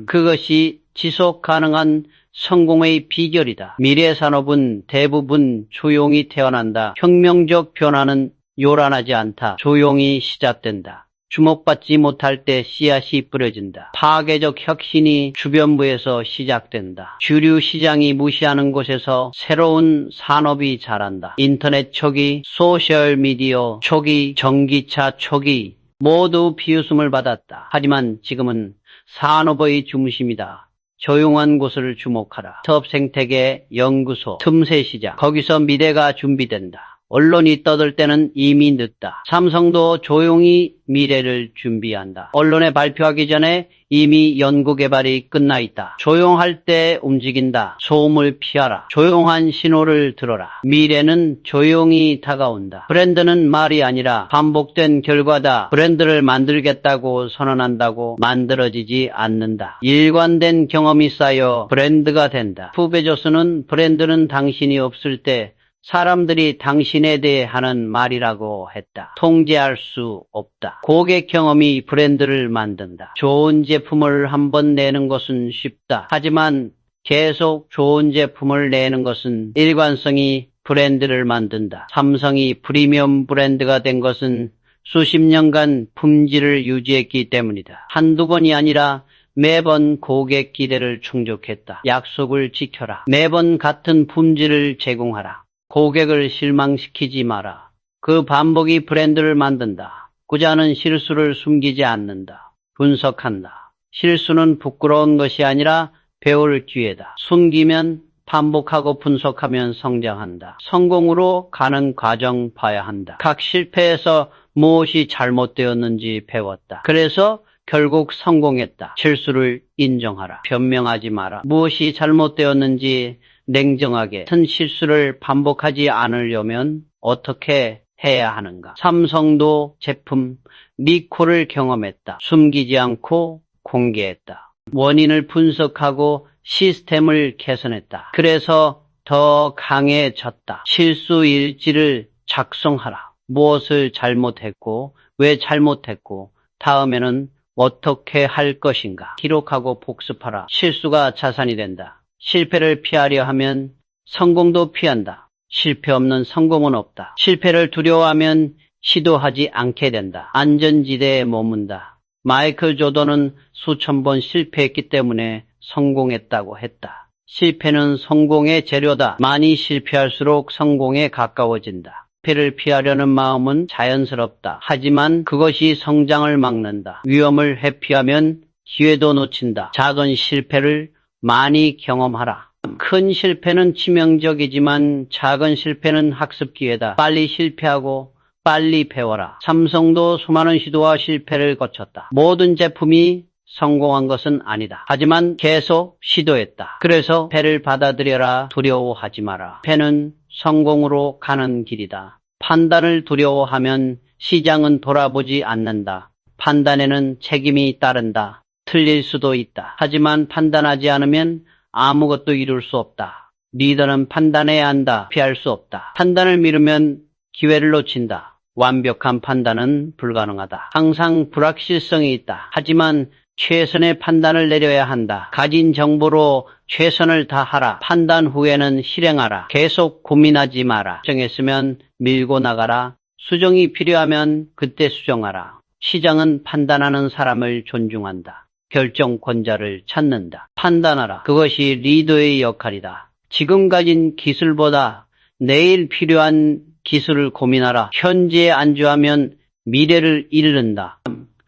그것이 지속 가능한 성공의 비결이다. 미래 산업은 대부분 조용히 태어난다. 혁명적 변화는 요란하지 않다. 조용히 시작된다. 주목받지 못할 때 씨앗이 뿌려진다. 파괴적 혁신이 주변부에서 시작된다. 주류 시장이 무시하는 곳에서 새로운 산업이 자란다. 인터넷 초기, 소셜미디어 초기, 전기차 초기 모두 비웃음을 받았다. 하지만 지금은 산업의 중심이다. 조용한 곳을 주목하라. 사업 생태계 연구소, 틈새 시장, 거기서 미래가 준비된다. 언론이 떠들 때는 이미 늦다. 삼성도 조용히 미래를 준비한다. 언론에 발표하기 전에 이미 연구개발이 끝나 있다. 조용할 때 움직인다. 소음을 피하라. 조용한 신호를 들어라. 미래는 조용히 다가온다. 브랜드는 말이 아니라 반복된 결과다. 브랜드를 만들겠다고 선언한다고 만들어지지 않는다. 일관된 경험이 쌓여 브랜드가 된다. 후베조스는 브랜드는 당신이 없을 때 사람들이 당신에 대해 하는 말이라고 했다. 통제할 수 없다. 고객 경험이 브랜드를 만든다. 좋은 제품을 한번 내는 것은 쉽다. 하지만 계속 좋은 제품을 내는 것은 일관성이 브랜드를 만든다. 삼성이 프리미엄 브랜드가 된 것은 수십 년간 품질을 유지했기 때문이다. 한두 번이 아니라 매번 고객 기대를 충족했다. 약속을 지켜라. 매번 같은 품질을 제공하라. 고객을 실망시키지 마라. 그 반복이 브랜드를 만든다. 구자는 실수를 숨기지 않는다. 분석한다. 실수는 부끄러운 것이 아니라 배울 기회다. 숨기면 반복하고 분석하면 성장한다. 성공으로 가는 과정 봐야 한다. 각 실패에서 무엇이 잘못되었는지 배웠다. 그래서 결국 성공했다. 실수를 인정하라. 변명하지 마라. 무엇이 잘못되었는지 냉정하게 같은 실수를 반복하지 않으려면 어떻게 해야 하는가? 삼성도 제품 리콜을 경험했다. 숨기지 않고 공개했다. 원인을 분석하고 시스템을 개선했다. 그래서 더 강해졌다. 실수 일지를 작성하라. 무엇을 잘못했고 왜 잘못했고 다음에는 어떻게 할 것인가. 기록하고 복습하라. 실수가 자산이 된다. 실패를 피하려 하면 성공도 피한다. 실패 없는 성공은 없다. 실패를 두려워하면 시도하지 않게 된다. 안전지대에 머문다. 마이클 조던은 수천 번 실패했기 때문에 성공했다고 했다. 실패는 성공의 재료다. 많이 실패할수록 성공에 가까워진다. 실패를 피하려는 마음은 자연스럽다. 하지만 그것이 성장을 막는다. 위험을 회피하면 기회도 놓친다. 작은 실패를 많이 경험하라. 큰 실패는 치명적이지만 작은 실패는 학습 기회다. 빨리 실패하고 빨리 배워라. 삼성도 수많은 시도와 실패를 거쳤다. 모든 제품이 성공한 것은 아니다. 하지만 계속 시도했다. 그래서 패를 받아들여라. 두려워하지 마라. 패는 성공으로 가는 길이다. 판단을 두려워하면 시장은 돌아보지 않는다. 판단에는 책임이 따른다. 틀릴 수도 있다. 하지만 판단하지 않으면 아무것도 이룰 수 없다. 리더는 판단해야 한다. 피할 수 없다. 판단을 미루면 기회를 놓친다. 완벽한 판단은 불가능하다. 항상 불확실성이 있다. 하지만 최선의 판단을 내려야 한다. 가진 정보로 최선을 다하라. 판단 후에는 실행하라. 계속 고민하지 마라. 정했으면 밀고 나가라. 수정이 필요하면 그때 수정하라. 시장은 판단하는 사람을 존중한다. 결정권자를 찾는다. 판단하라. 그것이 리더의 역할이다. 지금 가진 기술보다 내일 필요한 기술을 고민하라. 현재에 안주하면 미래를 잃는다.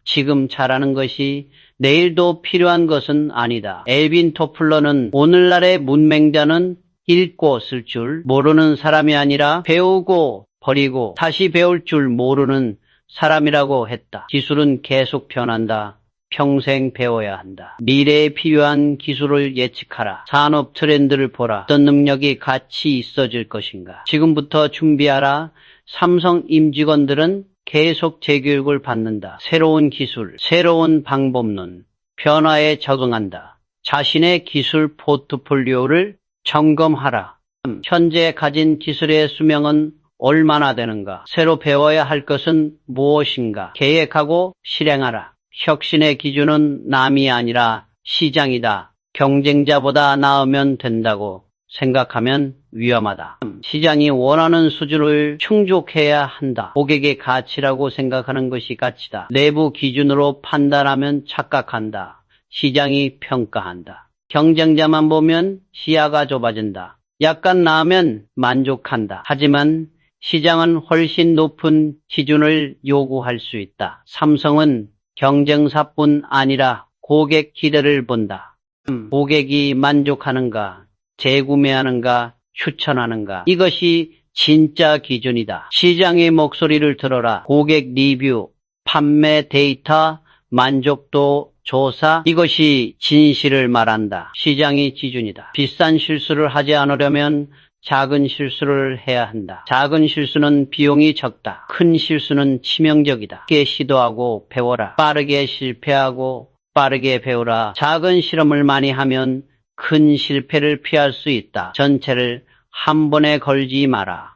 지금 잘하는 것이 내일도 필요한 것은 아니다. 엘빈 토플러는 오늘날의 문맹자는 읽고 쓸 줄 모르는 사람이 아니라 배우고 버리고 다시 배울 줄 모르는 사람이라고 했다. 기술은 계속 변한다. 평생 배워야 한다. 미래에 필요한 기술을 예측하라. 산업 트렌드를 보라. 어떤 능력이 같이 있어질 것인가. 지금부터 준비하라. 삼성 임직원들은 계속 재교육을 받는다. 새로운 기술, 새로운 방법론, 변화에 적응한다. 자신의 기술 포트폴리오를 점검하라. 현재 가진 기술의 수명은 얼마나 되는가? 새로 배워야 할 것은 무엇인가? 계획하고 실행하라. 혁신의 기준은 남이 아니라 시장이다. 경쟁자보다 나으면 된다고 생각하면 위험하다. 시장이 원하는 수준을 충족해야 한다. 고객의 가치라고 생각하는 것이 가치다. 내부 기준으로 판단하면 착각한다. 시장이 평가한다. 경쟁자만 보면 시야가 좁아진다. 약간 나으면 만족한다. 하지만 시장은 훨씬 높은 기준을 요구할 수 있다. 삼성은 경쟁사뿐 아니라 고객 기대를 본다. 고객이 만족하는가, 재구매하는가, 추천하는가. 이것이 진짜 기준이다. 시장의 목소리를 들어라. 고객 리뷰, 판매 데이터, 만족도 조사. 이것이 진실을 말한다. 시장이 기준이다. 비싼 실수를 하지 않으려면 작은 실수를 해야 한다. 작은 실수는 비용이 적다. 큰 실수는 치명적이다. 쉽게 시도하고 배워라. 빠르게 실패하고 빠르게 배우라. 작은 실험을 많이 하면 큰 실패를 피할 수 있다. 전체를 한 번에 걸지 마라.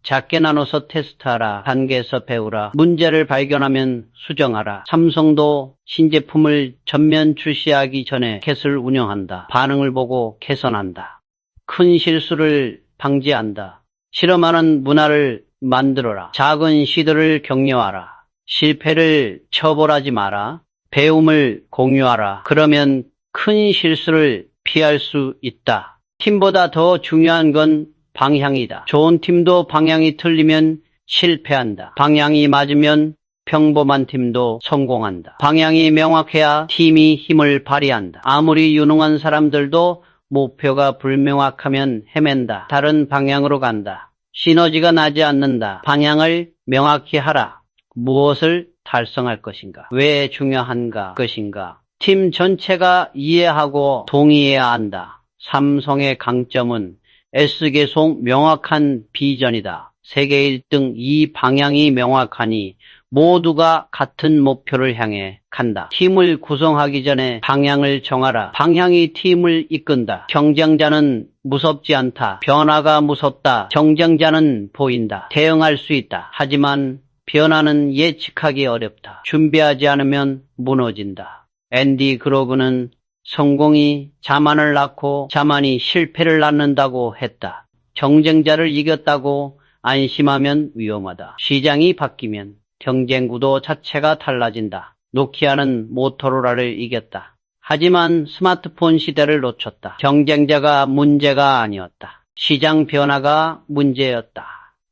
작게 나눠서 테스트하라. 단계에서 배우라. 문제를 발견하면 수정하라. 삼성도 신제품을 전면 출시하기 전에 캣을 운영한다. 반응을 보고 개선한다. 큰 실수를 방지한다. 실험하는 문화를 만들어라. 작은 시도를 격려하라. 실패를 처벌하지 마라. 배움을 공유하라. 그러면 큰 실수를 피할 수 있다. 팀보다 더 중요한 건 방향이다. 좋은 팀도 방향이 틀리면 실패한다. 방향이 맞으면 평범한 팀도 성공한다. 방향이 명확해야 팀이 힘을 발휘한다. 아무리 유능한 사람들도 목표가 불명확하면 헤맨다. 다른 방향으로 간다. 시너지가 나지 않는다. 방향을 명확히 하라. 무엇을 달성할 것인가? 왜 중요한가? 것인가? 팀 전체가 이해하고 동의해야 한다. 삼성의 강점은 S계속 명확한 비전이다. 세계 1등 이 방향이 명확하니 모두가 같은 목표를 향해 간다. 팀을 구성하기 전에 방향을 정하라. 방향이 팀을 이끈다. 경쟁자는 무섭지 않다. 변화가 무섭다. 경쟁자는 보인다. 대응할 수 있다. 하지만 변화는 예측하기 어렵다. 준비하지 않으면 무너진다. 앤디 그로브는 성공이 자만을 낳고 자만이 실패를 낳는다고 했다. 경쟁자를 이겼다고 안심하면 위험하다. 시장이 바뀌면 경쟁 구도 자체가 달라진다. 노키아는 모토로라를 이겼다. 하지만 스마트폰 시대를 놓쳤다. 경쟁자가 문제가 아니었다. 시장 변화가 문제였다.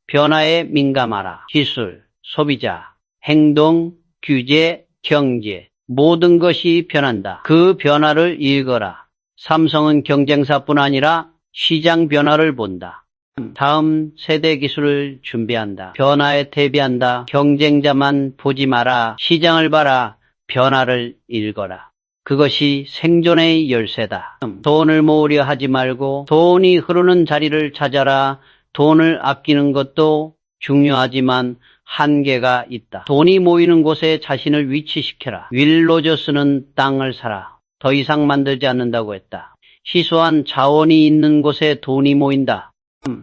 변화에 민감하라. 기술, 소비자, 행동, 규제, 경제 모든 것이 변한다. 그 변화를 읽어라. 삼성은 경쟁사뿐 아니라 시장 변화를 본다. 다음 세대 기술을 준비한다. 변화에 대비한다. 경쟁자만 보지 마라. 시장을 봐라. 변화를 읽어라. 그것이 생존의 열쇠다. 돈을 모으려 하지 말고 돈이 흐르는 자리를 찾아라. 돈을 아끼는 것도 중요하지만 한계가 있다. 돈이 모이는 곳에 자신을 위치시켜라. 윌 로저스는 땅을 사라. 더 이상 만들지 않는다고 했다. 희소한 자원이 있는 곳에 돈이 모인다.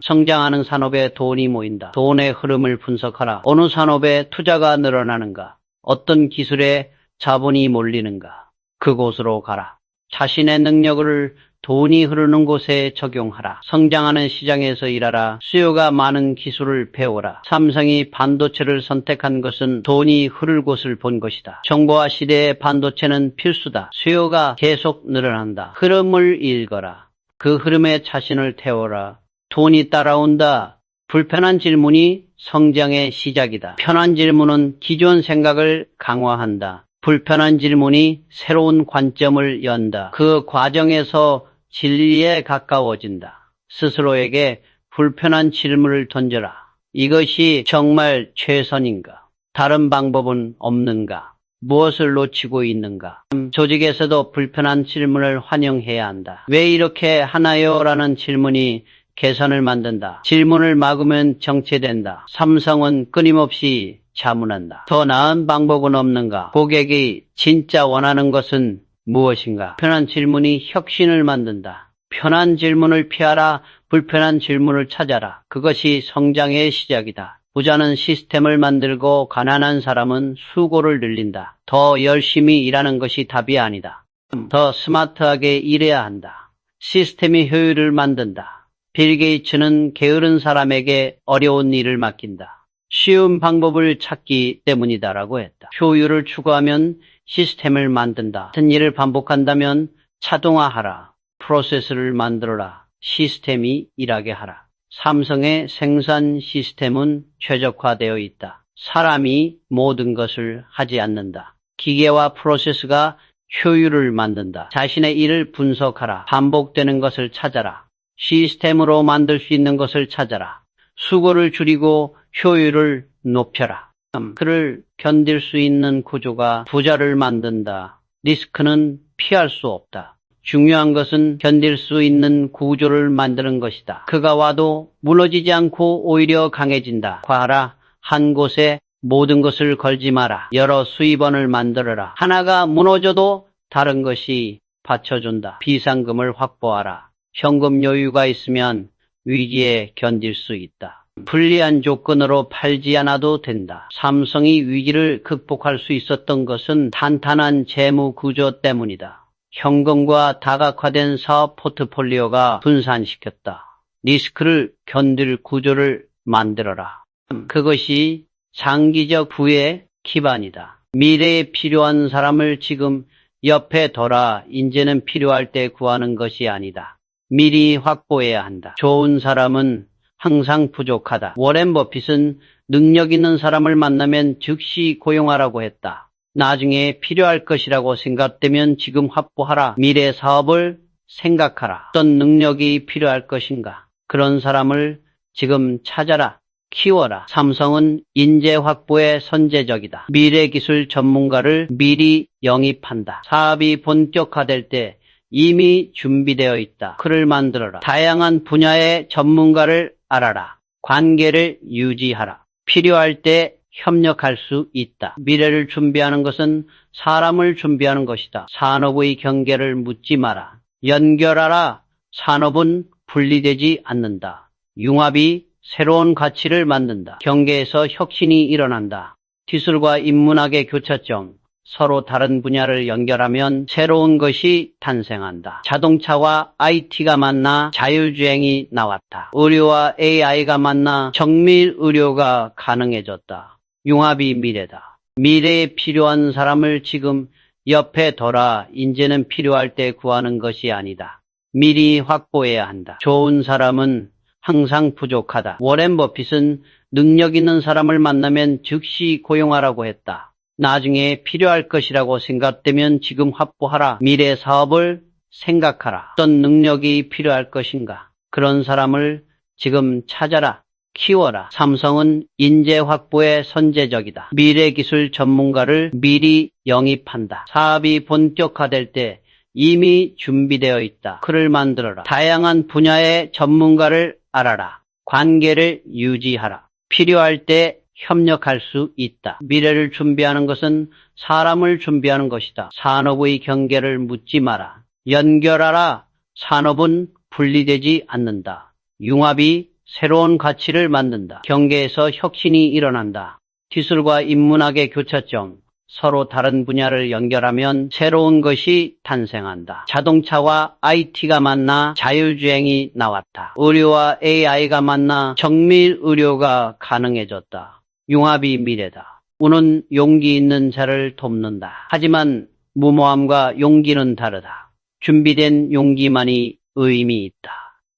성장하는 산업에 돈이 모인다. 돈의 흐름을 분석하라. 어느 산업에 투자가 늘어나는가? 어떤 기술에 자본이 몰리는가? 그곳으로 가라. 자신의 능력을 돈이 흐르는 곳에 적용하라. 성장하는 시장에서 일하라. 수요가 많은 기술을 배워라. 삼성이 반도체를 선택한 것은 돈이 흐를 곳을 본 것이다. 정보화 시대의 반도체는 필수다. 수요가 계속 늘어난다. 흐름을 읽어라. 그 흐름에 자신을 태워라. 돈이 따라온다. 불편한 질문이 성장의 시작이다. 편한 질문은 기존 생각을 강화한다. 불편한 질문이 새로운 관점을 연다. 그 과정에서 진리에 가까워진다. 스스로에게 불편한 질문을 던져라. 이것이 정말 최선인가? 다른 방법은 없는가? 무엇을 놓치고 있는가? 조직에서도 불편한 질문을 환영해야 한다. 왜 이렇게 하나요? 라는 질문이 개선을 만든다. 질문을 막으면 정체된다. 삼성은 끊임없이 자문한다. 더 나은 방법은 없는가? 고객이 진짜 원하는 것은 무엇인가? 편한 질문이 혁신을 만든다. 편한 질문을 피하라. 불편한 질문을 찾아라. 그것이 성장의 시작이다. 부자는 시스템을 만들고 가난한 사람은 수고를 늘린다. 더 열심히 일하는 것이 답이 아니다. 더 스마트하게 일해야 한다. 시스템이 효율을 만든다. 빌 게이츠는 게으른 사람에게 어려운 일을 맡긴다. 쉬운 방법을 찾기 때문이다라고 했다. 효율을 추구하면 시스템을 만든다. 같은 일을 반복한다면 자동화하라. 프로세스를 만들어라. 시스템이 일하게 하라. 삼성의 생산 시스템은 최적화되어 있다. 사람이 모든 것을 하지 않는다. 기계와 프로세스가 효율을 만든다. 자신의 일을 분석하라. 반복되는 것을 찾아라. 시스템으로 만들 수 있는 것을 찾아라. 수고를 줄이고 효율을 높여라. 그를 견딜 수 있는 구조가 부자를 만든다. 리스크는 피할 수 없다. 중요한 것은 견딜 수 있는 구조를 만드는 것이다. 그가 와도 무너지지 않고 오히려 강해진다. 과하라. 한 곳에 모든 것을 걸지 마라. 여러 수입원을 만들어라. 하나가 무너져도 다른 것이 받쳐준다. 비상금을 확보하라. 현금 여유가 있으면 위기에 견딜 수 있다. 불리한 조건으로 팔지 않아도 된다. 삼성이 위기를 극복할 수 있었던 것은 탄탄한 재무 구조 때문이다. 현금과 다각화된 사업 포트폴리오가 분산시켰다. 리스크를 견딜 구조를 만들어라. 그것이 장기적 부의 기반이다. 미래에 필요한 사람을 지금 옆에 둬라. 인재는 필요할 때 구하는 것이 아니다. 미리 확보해야 한다. 좋은 사람은 항상 부족하다. 워렌 버핏은 능력 있는 사람을 만나면 즉시 고용하라고 했다. 나중에 필요할 것이라고 생각되면 지금 확보하라. 미래 사업을 생각하라. 어떤 능력이 필요할 것인가? 그런 사람을 지금 찾아라. 키워라. 삼성은 인재 확보에 선제적이다. 미래 기술 전문가를 미리 영입한다. 사업이 본격화될 때 이미 준비되어 있다. 그를 만들어라. 다양한 분야의 전문가를 알아라. 관계를 유지하라. 필요할 때 협력할 수 있다. 미래를 준비하는 것은 사람을 준비하는 것이다. 산업의 경계를 묻지 마라. 연결하라. 산업은 분리되지 않는다. 융합이 새로운 가치를 만든다. 경계에서 혁신이 일어난다. 기술과 인문학의 교차점, 서로 다른 분야를 연결하면 새로운 것이 탄생한다. 자동차와 IT가 만나 자율주행이 나왔다. 의료와 AI가 만나 정밀 의료가 가능해졌다. 융합이 미래다. 미래에 필요한 사람을 지금 옆에 둬라. 이제는 필요할 때 구하는 것이 아니다. 미리 확보해야 한다. 좋은 사람은 항상 부족하다. 워렌 버핏은 능력 있는 사람을 만나면 즉시 고용하라고 했다. 나중에 필요할 것이라고 생각되면 지금 확보하라. 미래 사업을 생각하라. 어떤 능력이 필요할 것인가? 그런 사람을 지금 찾아라. 키워라. 삼성은 인재 확보에 선제적이다. 미래 기술 전문가를 미리 영입한다. 사업이 본격화될 때 이미 준비되어 있다. 그를 만들어라. 다양한 분야의 전문가를 알아라. 관계를 유지하라. 필요할 때 협력할 수 있다. 미래를 준비하는 것은 사람을 준비하는 것이다. 산업의 경계를 묻지 마라. 연결하라. 산업은 분리되지 않는다. 융합이 새로운 가치를 만든다. 경계에서 혁신이 일어난다. 기술과 인문학의 교차점, 서로 다른 분야를 연결하면 새로운 것이 탄생한다. 자동차와 IT가 만나 자율주행이 나왔다. 의료와 AI가 만나 정밀 의료가 가능해졌다. 융합이 미래다. 운은 용기 있는 자를 돕는다. 하지만 무모함과 용기는 다르다. 준비된 용기만이 의미 있다.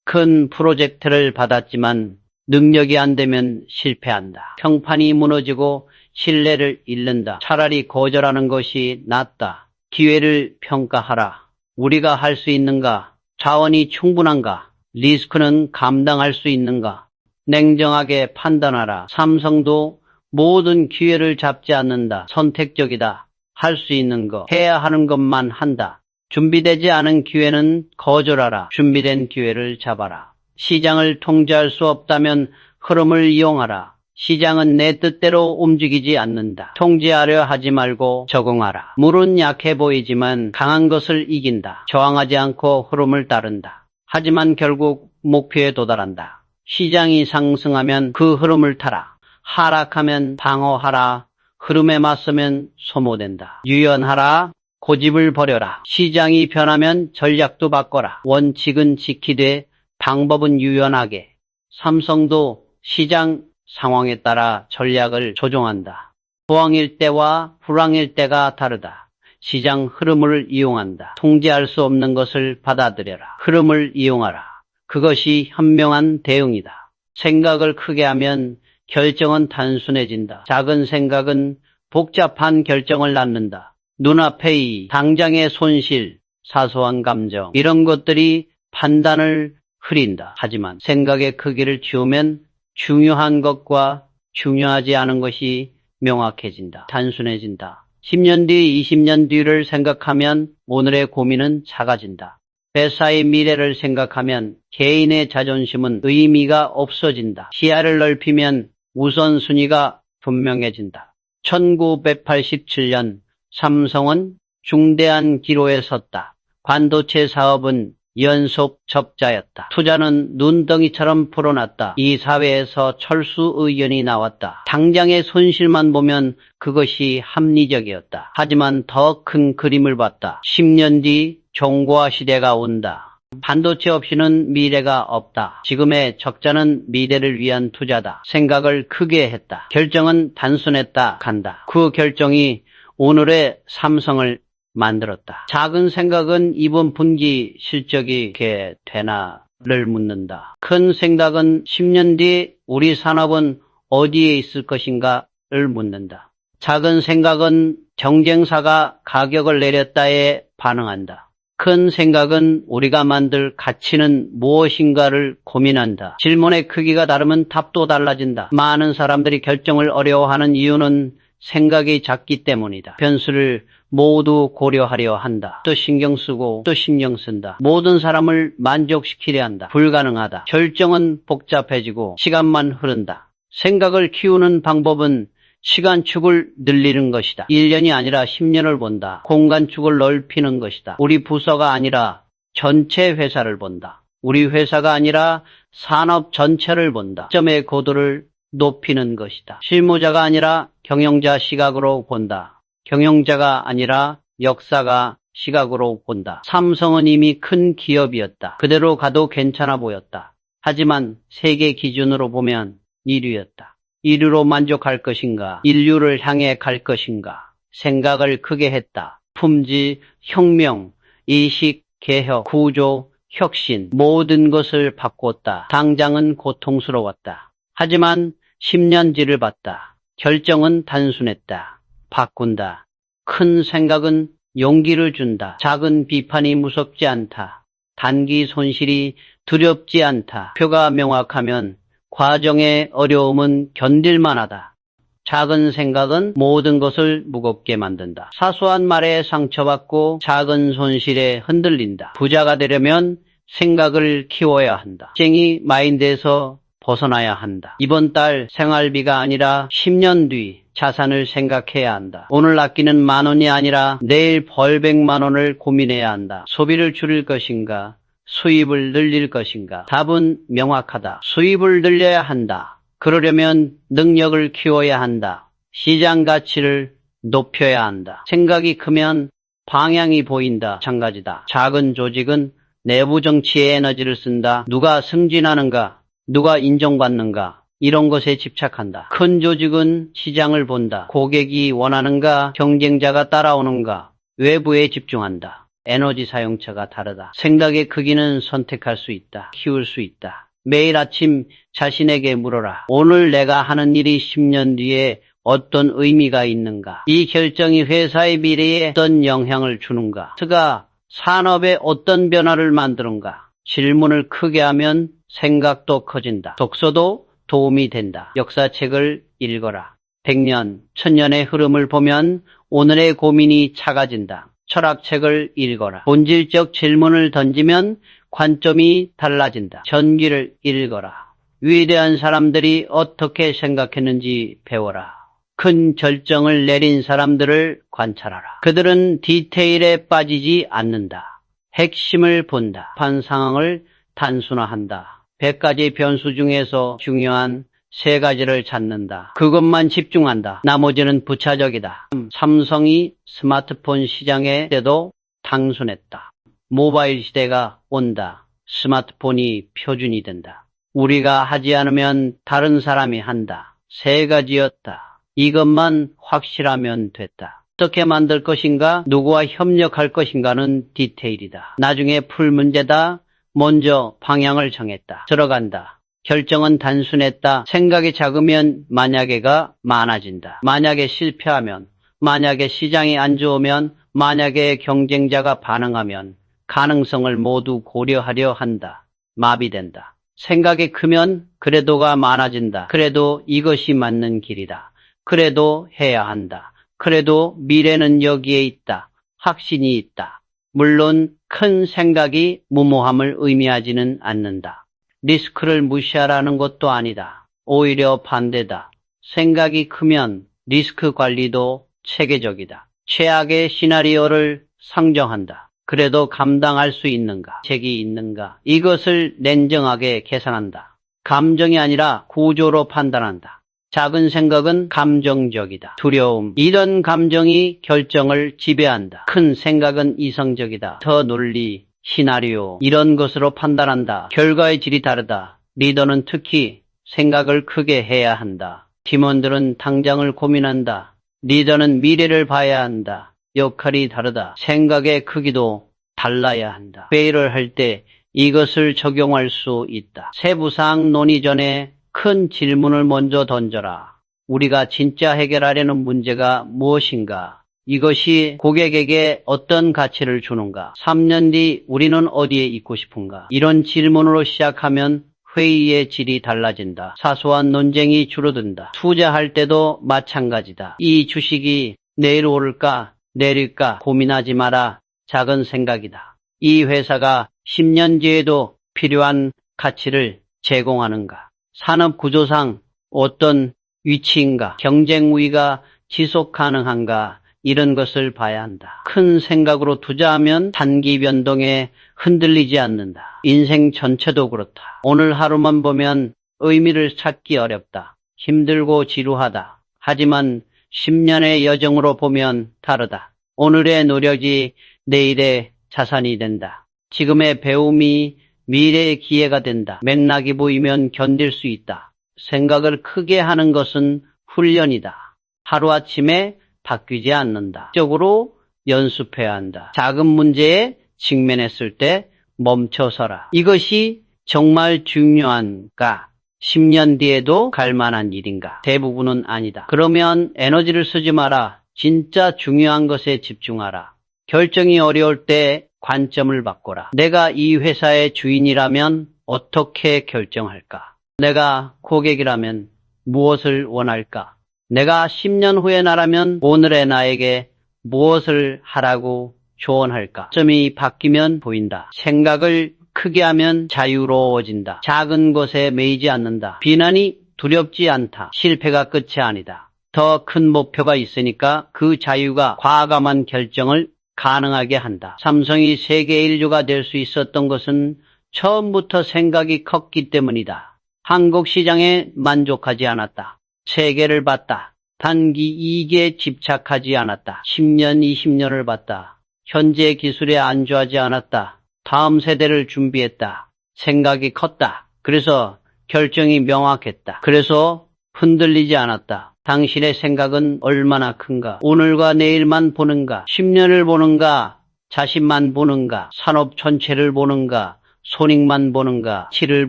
큰 프로젝트를 받았지만 능력이 안 되면 실패한다. 평판이 무너지고 신뢰를 잃는다. 차라리 거절하는 것이 낫다. 기회를 평가하라. 우리가 할 수 있는가? 자원이 충분한가? 리스크는 감당할 수 있는가? 냉정하게 판단하라. 삼성도 모든 기회를 잡지 않는다. 선택적이다. 할 수 있는 것, 해야 하는 것만 한다. 준비되지 않은 기회는 거절하라. 준비된 기회를 잡아라. 시장을 통제할 수 없다면 흐름을 이용하라. 시장은 내 뜻대로 움직이지 않는다. 통제하려 하지 말고 적응하라. 물은 약해 보이지만 강한 것을 이긴다. 저항하지 않고 흐름을 따른다. 하지만 결국 목표에 도달한다. 시장이 상승하면 그 흐름을 타라. 하락하면 방어하라. 흐름에 맞서면 소모된다. 유연하라. 고집을 버려라. 시장이 변하면 전략도 바꿔라. 원칙은 지키되 방법은 유연하게. 삼성도 시장 상황에 따라 전략을 조정한다. 호황일 때와 불황일 때가 다르다. 시장 흐름을 이용한다. 통제할 수 없는 것을 받아들여라. 흐름을 이용하라. 그것이 현명한 대응이다. 생각을 크게 하면 결정은 단순해진다. 작은 생각은 복잡한 결정을 낳는다. 눈앞의 당장의 손실, 사소한 감정, 이런 것들이 판단을 흐린다. 하지만 생각의 크기를 키우면 중요한 것과 중요하지 않은 것이 명확해진다. 단순해진다. 10년 뒤, 20년 뒤를 생각하면 오늘의 고민은 작아진다. 회사의 미래를 생각하면 개인의 자존심은 의미가 없어진다. 시야를 넓히면 우선순위가 분명해진다. 1987년 삼성은 중대한 기로에 섰다. 반도체 사업은 연속 적자였다. 투자는 눈덩이처럼 불어났다. 이 사회에서 철수 의견이 나왔다. 당장의 손실만 보면 그것이 합리적이었다. 하지만 더 큰 그림을 봤다. 10년 뒤 종고화 시대가 온다. 반도체 없이는 미래가 없다. 지금의 적자는 미래를 위한 투자다. 생각을 크게 했다. 결정은 단순했다. 간다. 그 결정이 오늘의 삼성을 만들었다. 작은 생각은 이번 분기 실적이 게 되나를 묻는다. 큰 생각은 10년 뒤 우리 산업은 어디에 있을 것인가를 묻는다. 작은 생각은 경쟁사가 가격을 내렸다에 반응한다. 큰 생각은 우리가 만들 가치는 무엇인가를 고민한다. 질문의 크기가 다르면 답도 달라진다. 많은 사람들이 결정을 어려워하는 이유는 생각이 작기 때문이다. 변수를 모두 고려하려 한다. 또 신경 쓰고 또 신경 쓴다. 모든 사람을 만족시키려 한다. 불가능하다. 결정은 복잡해지고 시간만 흐른다. 생각을 키우는 방법은 시간축을 늘리는 것이다. 1년이 아니라 10년을 본다. 공간축을 넓히는 것이다. 우리 부서가 아니라 전체 회사를 본다. 우리 회사가 아니라 산업 전체를 본다. 점의 고도를 높이는 것이다. 실무자가 아니라 경영자 시각으로 본다. 경영자가 아니라 역사가 시각으로 본다. 삼성은 이미 큰 기업이었다. 그대로 가도 괜찮아 보였다. 하지만 세계 기준으로 보면 1위였다. 1위로 만족할 것인가? 인류를 향해 갈 것인가? 생각을 크게 했다. 품질, 혁명, 이식, 개혁, 구조, 혁신, 모든 것을 바꿨다. 당장은 고통스러웠다. 하지만 10년지를 봤다. 결정은 단순했다. 바꾼다. 큰 생각은 용기를 준다. 작은 비판이 무섭지 않다. 단기 손실이 두렵지 않다. 표가 명확하면 과정의 어려움은 견딜만하다. 작은 생각은 모든 것을 무겁게 만든다. 사소한 말에 상처받고 작은 손실에 흔들린다. 부자가 되려면 생각을 키워야 한다. 쟁이 마인드에서 벗어나야 한다. 이번 달 생활비가 아니라 10년 뒤 자산을 생각해야 한다. 오늘 아끼는 10,000원이 아니라 내일 벌 100만 원을 고민해야 한다. 소비를 줄일 것인가? 수입을 늘릴 것인가? 답은 명확하다. 수입을 늘려야 한다. 그러려면 능력을 키워야 한다. 시장 가치를 높여야 한다. 생각이 크면 방향이 보인다. 마찬가지다. 작은 조직은 내부 정치에 에너지를 쓴다. 누가 승진하는가? 누가 인정받는가? 이런 것에 집착한다. 큰 조직은 시장을 본다. 고객이 원하는가? 경쟁자가 따라오는가? 외부에 집중한다. 에너지 사용처가 다르다. 생각의 크기는 선택할 수 있다. 키울 수 있다. 매일 아침 자신에게 물어라. 오늘 내가 하는 일이 10년 뒤에 어떤 의미가 있는가? 이 결정이 회사의 미래에 어떤 영향을 주는가? 스가 산업에 어떤 변화를 만드는가? 질문을 크게 하면 생각도 커진다. 독서도 도움이 된다. 역사책을 읽어라. 100년, 1000년의 흐름을 보면 오늘의 고민이 작아진다. 철학책을 읽어라. 본질적 질문을 던지면 관점이 달라진다. 전기를 읽어라. 위대한 사람들이 어떻게 생각했는지 배워라. 큰 결정을 내린 사람들을 관찰하라. 그들은 디테일에 빠지지 않는다. 핵심을 본다. 판 상황을 단순화한다. 100가지 변수 중에서 중요한 3가지를 찾는다. 그것만 집중한다. 나머지는 부차적이다. 삼성이 스마트폰 시장에 때도 단순했다. 모바일 시대가 온다. 스마트폰이 표준이 된다. 우리가 하지 않으면 다른 사람이 한다. 3가지였다. 이것만 확실하면 됐다. 어떻게 만들 것인가? 누구와 협력할 것인가는 디테일이다. 나중에 풀 문제다. 먼저 방향을 정했다. 들어간다. 결정은 단순했다. 생각이 작으면 만약에가 많아진다. 만약에 실패하면, 만약에 시장이 안 좋으면, 만약에 경쟁자가 반응하면 가능성을 모두 고려하려 한다. 마비된다. 생각이 크면 그래도가 많아진다. 그래도 이것이 맞는 길이다. 그래도 해야 한다. 그래도 미래는 여기에 있다. 확신이 있다. 물론 큰 생각이 무모함을 의미하지는 않는다. 리스크를 무시하라는 것도 아니다. 오히려 반대다. 생각이 크면 리스크 관리도 체계적이다. 최악의 시나리오를 상정한다. 그래도 감당할 수 있는가? 책이 있는가? 이것을 냉정하게 계산한다. 감정이 아니라 구조로 판단한다. 작은 생각은 감정적이다. 두려움, 이런 감정이 결정을 지배한다. 큰 생각은 이성적이다. 더 논리, 시나리오, 이런 것으로 판단한다. 결과의 질이 다르다. 리더는 특히 생각을 크게 해야 한다. 팀원들은 당장을 고민한다. 리더는 미래를 봐야 한다. 역할이 다르다. 생각의 크기도 달라야 한다. 회의를 할 때 이것을 적용할 수 있다. 세부사항 논의 전에 큰 질문을 먼저 던져라. 우리가 진짜 해결하려는 문제가 무엇인가? 이것이 고객에게 어떤 가치를 주는가? 3년 뒤 우리는 어디에 있고 싶은가? 이런 질문으로 시작하면 회의의 질이 달라진다. 사소한 논쟁이 줄어든다. 투자할 때도 마찬가지다. 이 주식이 내일 오를까 내릴까 고민하지 마라. 작은 생각이다. 이 회사가 10년 뒤에도 필요한 가치를 제공하는가? 산업 구조상 어떤 위치인가? 경쟁 우위가 지속 가능한가? 이런 것을 봐야 한다. 큰 생각으로 투자하면 단기 변동에 흔들리지 않는다. 인생 전체도 그렇다. 오늘 하루만 보면 의미를 찾기 어렵다. 힘들고 지루하다. 하지만 10년의 여정으로 보면 다르다. 오늘의 노력이 내일의 자산이 된다. 지금의 배움이 미래의 기회가 된다. 맥락이 보이면 견딜 수 있다. 생각을 크게 하는 것은 훈련이다. 하루아침에 바뀌지 않는다. 적으로 연습해야 한다. 작은 문제에 직면했을 때 멈춰서라. 이것이 정말 중요한가? 10년 뒤에도 갈 만한 일인가? 대부분은 아니다. 그러면 에너지를 쓰지 마라. 진짜 중요한 것에 집중하라. 결정이 어려울 때 관점을 바꿔라. 내가 이 회사의 주인이라면 어떻게 결정할까? 내가 고객이라면 무엇을 원할까? 내가 10년 후의 나라면 오늘의 나에게 무엇을 하라고 조언할까? 점이 바뀌면 보인다. 생각을 크게 하면 자유로워진다. 작은 것에 매이지 않는다. 비난이 두렵지 않다. 실패가 끝이 아니다. 더 큰 목표가 있으니까 그 자유가 과감한 결정을 가능하게 한다. 삼성이 세계 인류가 될 수 있었던 것은 처음부터 생각이 컸기 때문이다. 한국 시장에 만족하지 않았다. 세계를 봤다. 단기 이익에 집착하지 않았다. 10년, 20년을 봤다. 현재 기술에 안주하지 않았다. 다음 세대를 준비했다. 생각이 컸다. 그래서 결정이 명확했다. 그래서 흔들리지 않았다. 당신의 생각은 얼마나 큰가? 오늘과 내일만 보는가? 10년을 보는가? 자신만 보는가? 산업 전체를 보는가? 손익만 보는가? 치를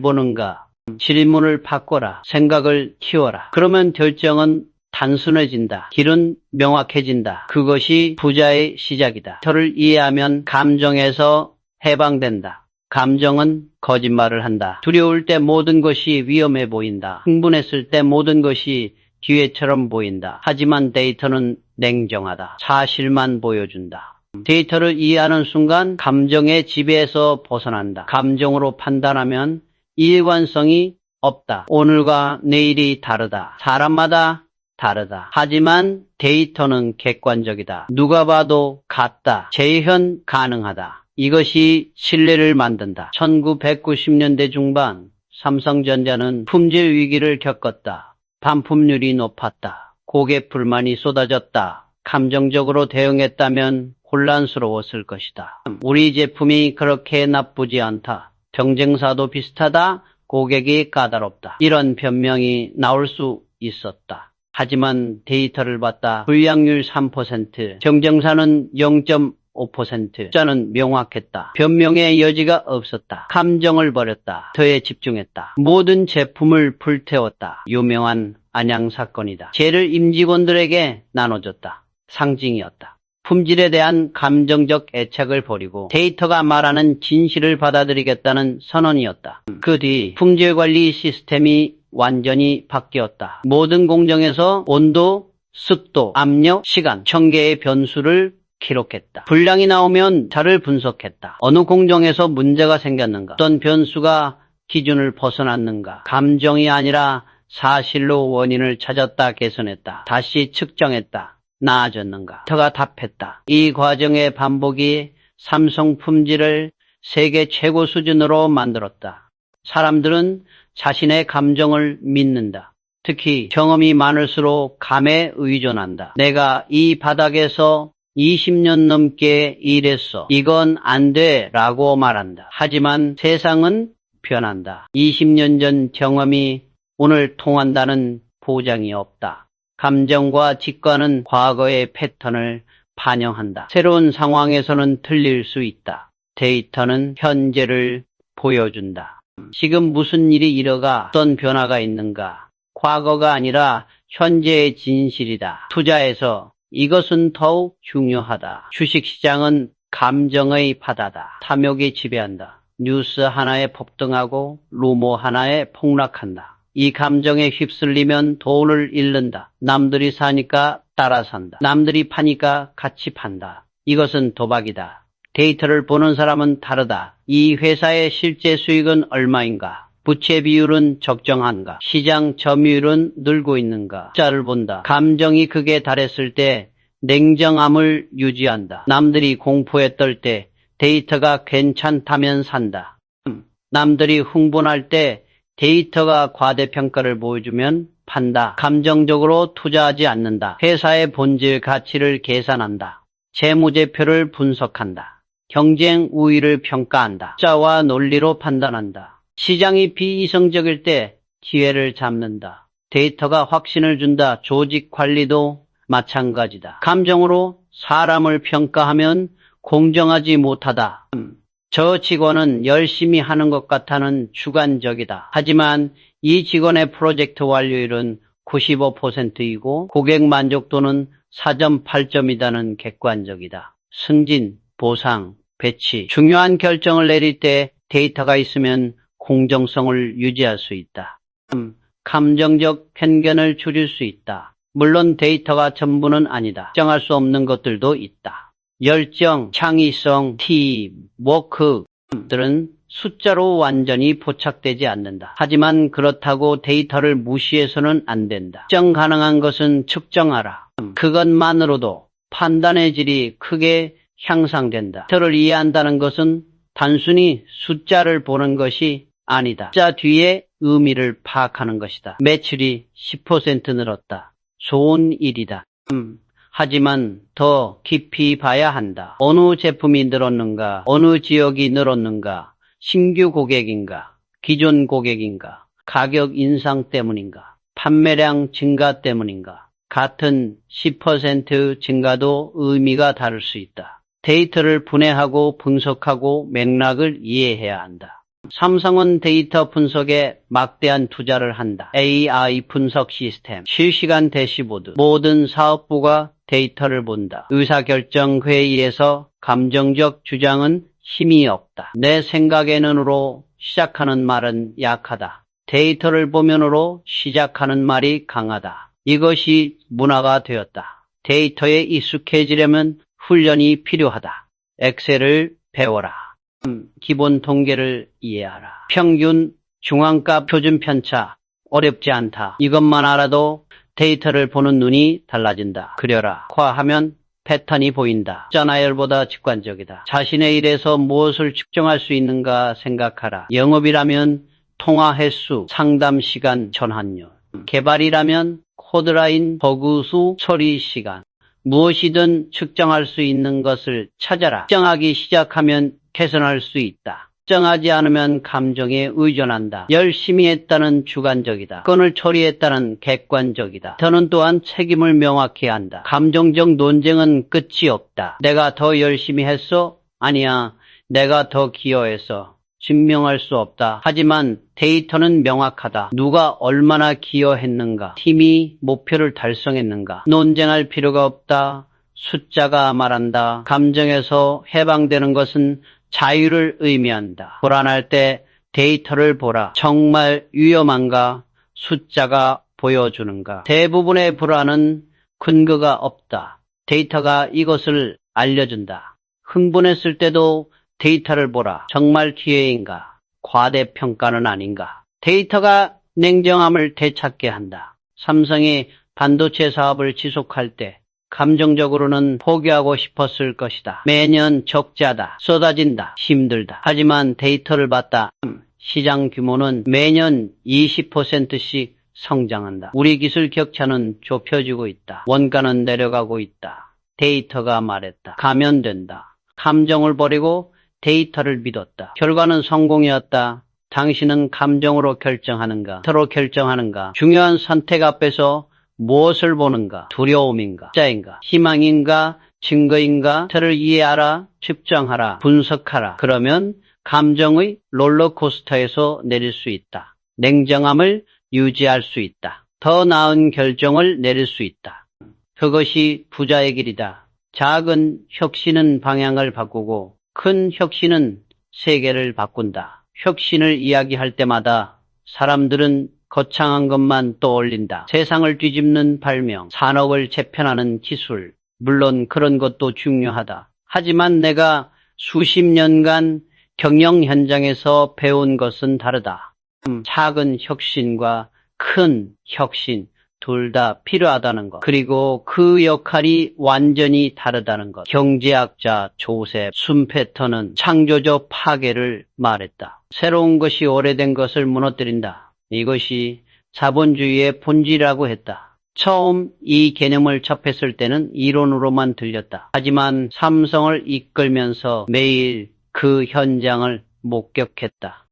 보는가? 질문을 바꿔라. 생각을 키워라. 그러면 결정은 단순해진다. 길은 명확해진다. 그것이 부자의 시작이다. 저를 이해하면 감정에서 해방된다. 감정은 거짓말을 한다. 두려울 때 모든 것이 위험해 보인다. 흥분했을 때 모든 것이 기회처럼 보인다. 하지만 데이터는 냉정하다. 사실만 보여준다. 데이터를 이해하는 순간 감정의 지배에서 벗어난다. 감정으로 판단하면 일관성이 없다. 오늘과 내일이 다르다. 사람마다 다르다. 하지만 데이터는 객관적이다. 누가 봐도 같다. 재현 가능하다. 이것이 신뢰를 만든다. 1990년대 중반 삼성전자는 품질 위기를 겪었다. 반품률이 높았다. 고객 불만이 쏟아졌다. 감정적으로 대응했다면 혼란스러웠을 것이다. 우리 제품이 그렇게 나쁘지 않다. 경쟁사도 비슷하다. 고객이 까다롭다. 이런 변명이 나올 수 있었다. 하지만 데이터를 봤다. 불량률 3%, 경쟁사는 0.5%, 숫자는 명확했다. 변명의 여지가 없었다. 감정을 버렸다. 더에 집중했다. 모든 제품을 불태웠다. 유명한 안양 사건이다. 죄를 임직원들에게 나눠줬다. 상징이었다. 품질에 대한 감정적 애착을 버리고 데이터가 말하는 진실을 받아들이겠다는 선언이었다. 그 뒤 품질관리 시스템이 완전히 바뀌었다. 모든 공정에서 온도, 습도, 압력, 시간, 1000개의 변수를 기록했다. 불량이 나오면 자를 분석했다. 어느 공정에서 문제가 생겼는가? 어떤 변수가 기준을 벗어났는가? 감정이 아니라 사실로 원인을 찾았다, 개선했다. 다시 측정했다. 나아졌는가? 터가 답했다. 이 과정의 반복이 삼성 품질을 세계 최고 수준으로 만들었다. 사람들은 자신의 감정을 믿는다. 특히 경험이 많을수록 감에 의존한다. 내가 이 바닥에서 20년 넘게 일했어. 이건 안 돼 라고 말한다. 하지만 세상은 변한다. 20년 전 경험이 오늘 통한다는 보장이 없다. 감정과 직관은 과거의 패턴을 반영한다. 새로운 상황에서는 틀릴 수 있다. 데이터는 현재를 보여준다. 지금 무슨 일이 일어가 어떤 변화가 있는가? 과거가 아니라 현재의 진실이다. 투자에서 이것은 더욱 중요하다. 주식시장은 감정의 바다다. 탐욕이 지배한다. 뉴스 하나에 폭등하고 루머 하나에 폭락한다. 이 감정에 휩쓸리면 돈을 잃는다. 남들이 사니까 따라 산다. 남들이 파니까 같이 판다. 이것은 도박이다. 데이터를 보는 사람은 다르다. 이 회사의 실제 수익은 얼마인가? 부채 비율은 적정한가? 시장 점유율은 늘고 있는가? 숫자를 본다. 감정이 극에 달했을 때 냉정함을 유지한다. 남들이 공포에 떨 때 데이터가 괜찮다면 산다. 남들이 흥분할 때 데이터가 과대평가를 보여주면 판다. 감정적으로 투자하지 않는다. 회사의 본질 가치를 계산한다. 재무제표를 분석한다. 경쟁 우위를 평가한다. 숫자와 논리로 판단한다. 시장이 비이성적일 때 기회를 잡는다. 데이터가 확신을 준다. 조직 관리도 마찬가지다. 감정으로 사람을 평가하면 공정하지 못하다. 저 직원은 열심히 하는 것 같아는 주관적이다. 하지만 이 직원의 프로젝트 완료율은 95%이고 고객 만족도는 4.8점이다는 객관적이다. 승진, 보상, 배치, 중요한 결정을 내릴 때 데이터가 있으면 공정성을 유지할 수 있다. 감정적 편견을 줄일 수 있다. 물론 데이터가 전부는 아니다. 정할 수 없는 것들도 있다. 열정, 창의성, 팀, 워크들은 숫자로 완전히 포착되지 않는다. 하지만 그렇다고 데이터를 무시해서는 안 된다. 측정 가능한 것은 측정하라. 그것만으로도 판단의 질이 크게 향상된다. 데이터를 이해한다는 것은 단순히 숫자를 보는 것이 아니다. 숫자 뒤에 의미를 파악하는 것이다. 매출이 10% 늘었다. 좋은 일이다. 하지만 더 깊이 봐야 한다. 어느 제품이 늘었는가? 어느 지역이 늘었는가? 신규 고객인가? 기존 고객인가? 가격 인상 때문인가? 판매량 증가 때문인가? 같은 10% 증가도 의미가 다를 수 있다. 데이터를 분해하고 분석하고 맥락을 이해해야 한다. 삼성은 데이터 분석에 막대한 투자를 한다. AI 분석 시스템, 실시간 대시보드, 모든 사업부가 데이터를 본다. 의사결정 회의에서 감정적 주장은 힘이 없다. 내 생각에는으로 시작하는 말은 약하다. 데이터를 보면으로 시작하는 말이 강하다. 이것이 문화가 되었다. 데이터에 익숙해지려면 훈련이 필요하다. 엑셀을 배워라. 기본 통계를 이해하라. 평균, 중앙값, 표준 편차, 어렵지 않다. 이것만 알아도 데이터를 보는 눈이 달라진다. 그려라. 화하면 패턴이 보인다. 숫자 나열보다 직관적이다. 자신의 일에서 무엇을 측정할 수 있는가 생각하라. 영업이라면 통화 횟수, 상담 시간, 전환율. 개발이라면 코드라인, 버그수, 처리 시간. 무엇이든 측정할 수 있는 것을 찾아라. 측정하기 시작하면 개선할 수 있다. 측정하지 않으면 감정에 의존한다. 열심히 했다는 주관적이다. 건을 처리했다는 객관적이다. 더는 또한 책임을 명확히 한다. 감정적 논쟁은 끝이 없다. 내가 더 열심히 했어? 아니야. 내가 더 기여했어. 증명할 수 없다. 하지만 데이터는 명확하다. 누가 얼마나 기여했는가? 팀이 목표를 달성했는가? 논쟁할 필요가 없다. 숫자가 말한다. 감정에서 해방되는 것은 자유를 의미한다. 불안할 때 데이터를 보라. 정말 위험한가? 숫자가 보여주는가? 대부분의 불안은 근거가 없다. 데이터가 이것을 알려준다. 흥분했을 때도 데이터를 보라. 정말 기회인가? 과대평가는 아닌가? 데이터가 냉정함을 되찾게 한다. 삼성이 반도체 사업을 지속할 때 감정적으로는 포기하고 싶었을 것이다. 매년 적자다. 쏟아진다. 힘들다. 하지만 데이터를 봤다. 시장 규모는 매년 20%씩 성장한다. 우리 기술 격차는 좁혀지고 있다. 원가는 내려가고 있다. 데이터가 말했다. 가면 된다. 감정을 버리고 데이터를 믿었다. 결과는 성공이었다. 당신은 감정으로 결정하는가? 데이터로 결정하는가? 중요한 선택 앞에서 무엇을 보는가? 두려움인가? 숫자인가? 희망인가? 증거인가? 데이터를 이해하라. 측정하라. 분석하라. 그러면 감정의 롤러코스터에서 내릴 수 있다. 냉정함을 유지할 수 있다. 더 나은 결정을 내릴 수 있다. 그것이 부자의 길이다. 작은 혁신은 방향을 바꾸고 큰 혁신은 세계를 바꾼다. 혁신을 이야기할 때마다 사람들은 거창한 것만 떠올린다. 세상을 뒤집는 발명, 산업을 재편하는 기술, 물론 그런 것도 중요하다. 하지만 내가 수십 년간 경영 현장에서 배운 것은 다르다. 작은 혁신과 큰 혁신, 둘 다 필요하다는 것. 그리고 그 역할이 완전히 다르다는 것. 경제학자 조셉 슌페터는 창조적 파괴를 말했다. 새로운 것이 오래된 것을 무너뜨린다. 이것이 자본주의의 본질이라고 했다. 처음 이 개념을 접했을 때는 이론으로만 들렸다. 하지만 삼성을 이끌면서 매일 그 현장을 목격했다.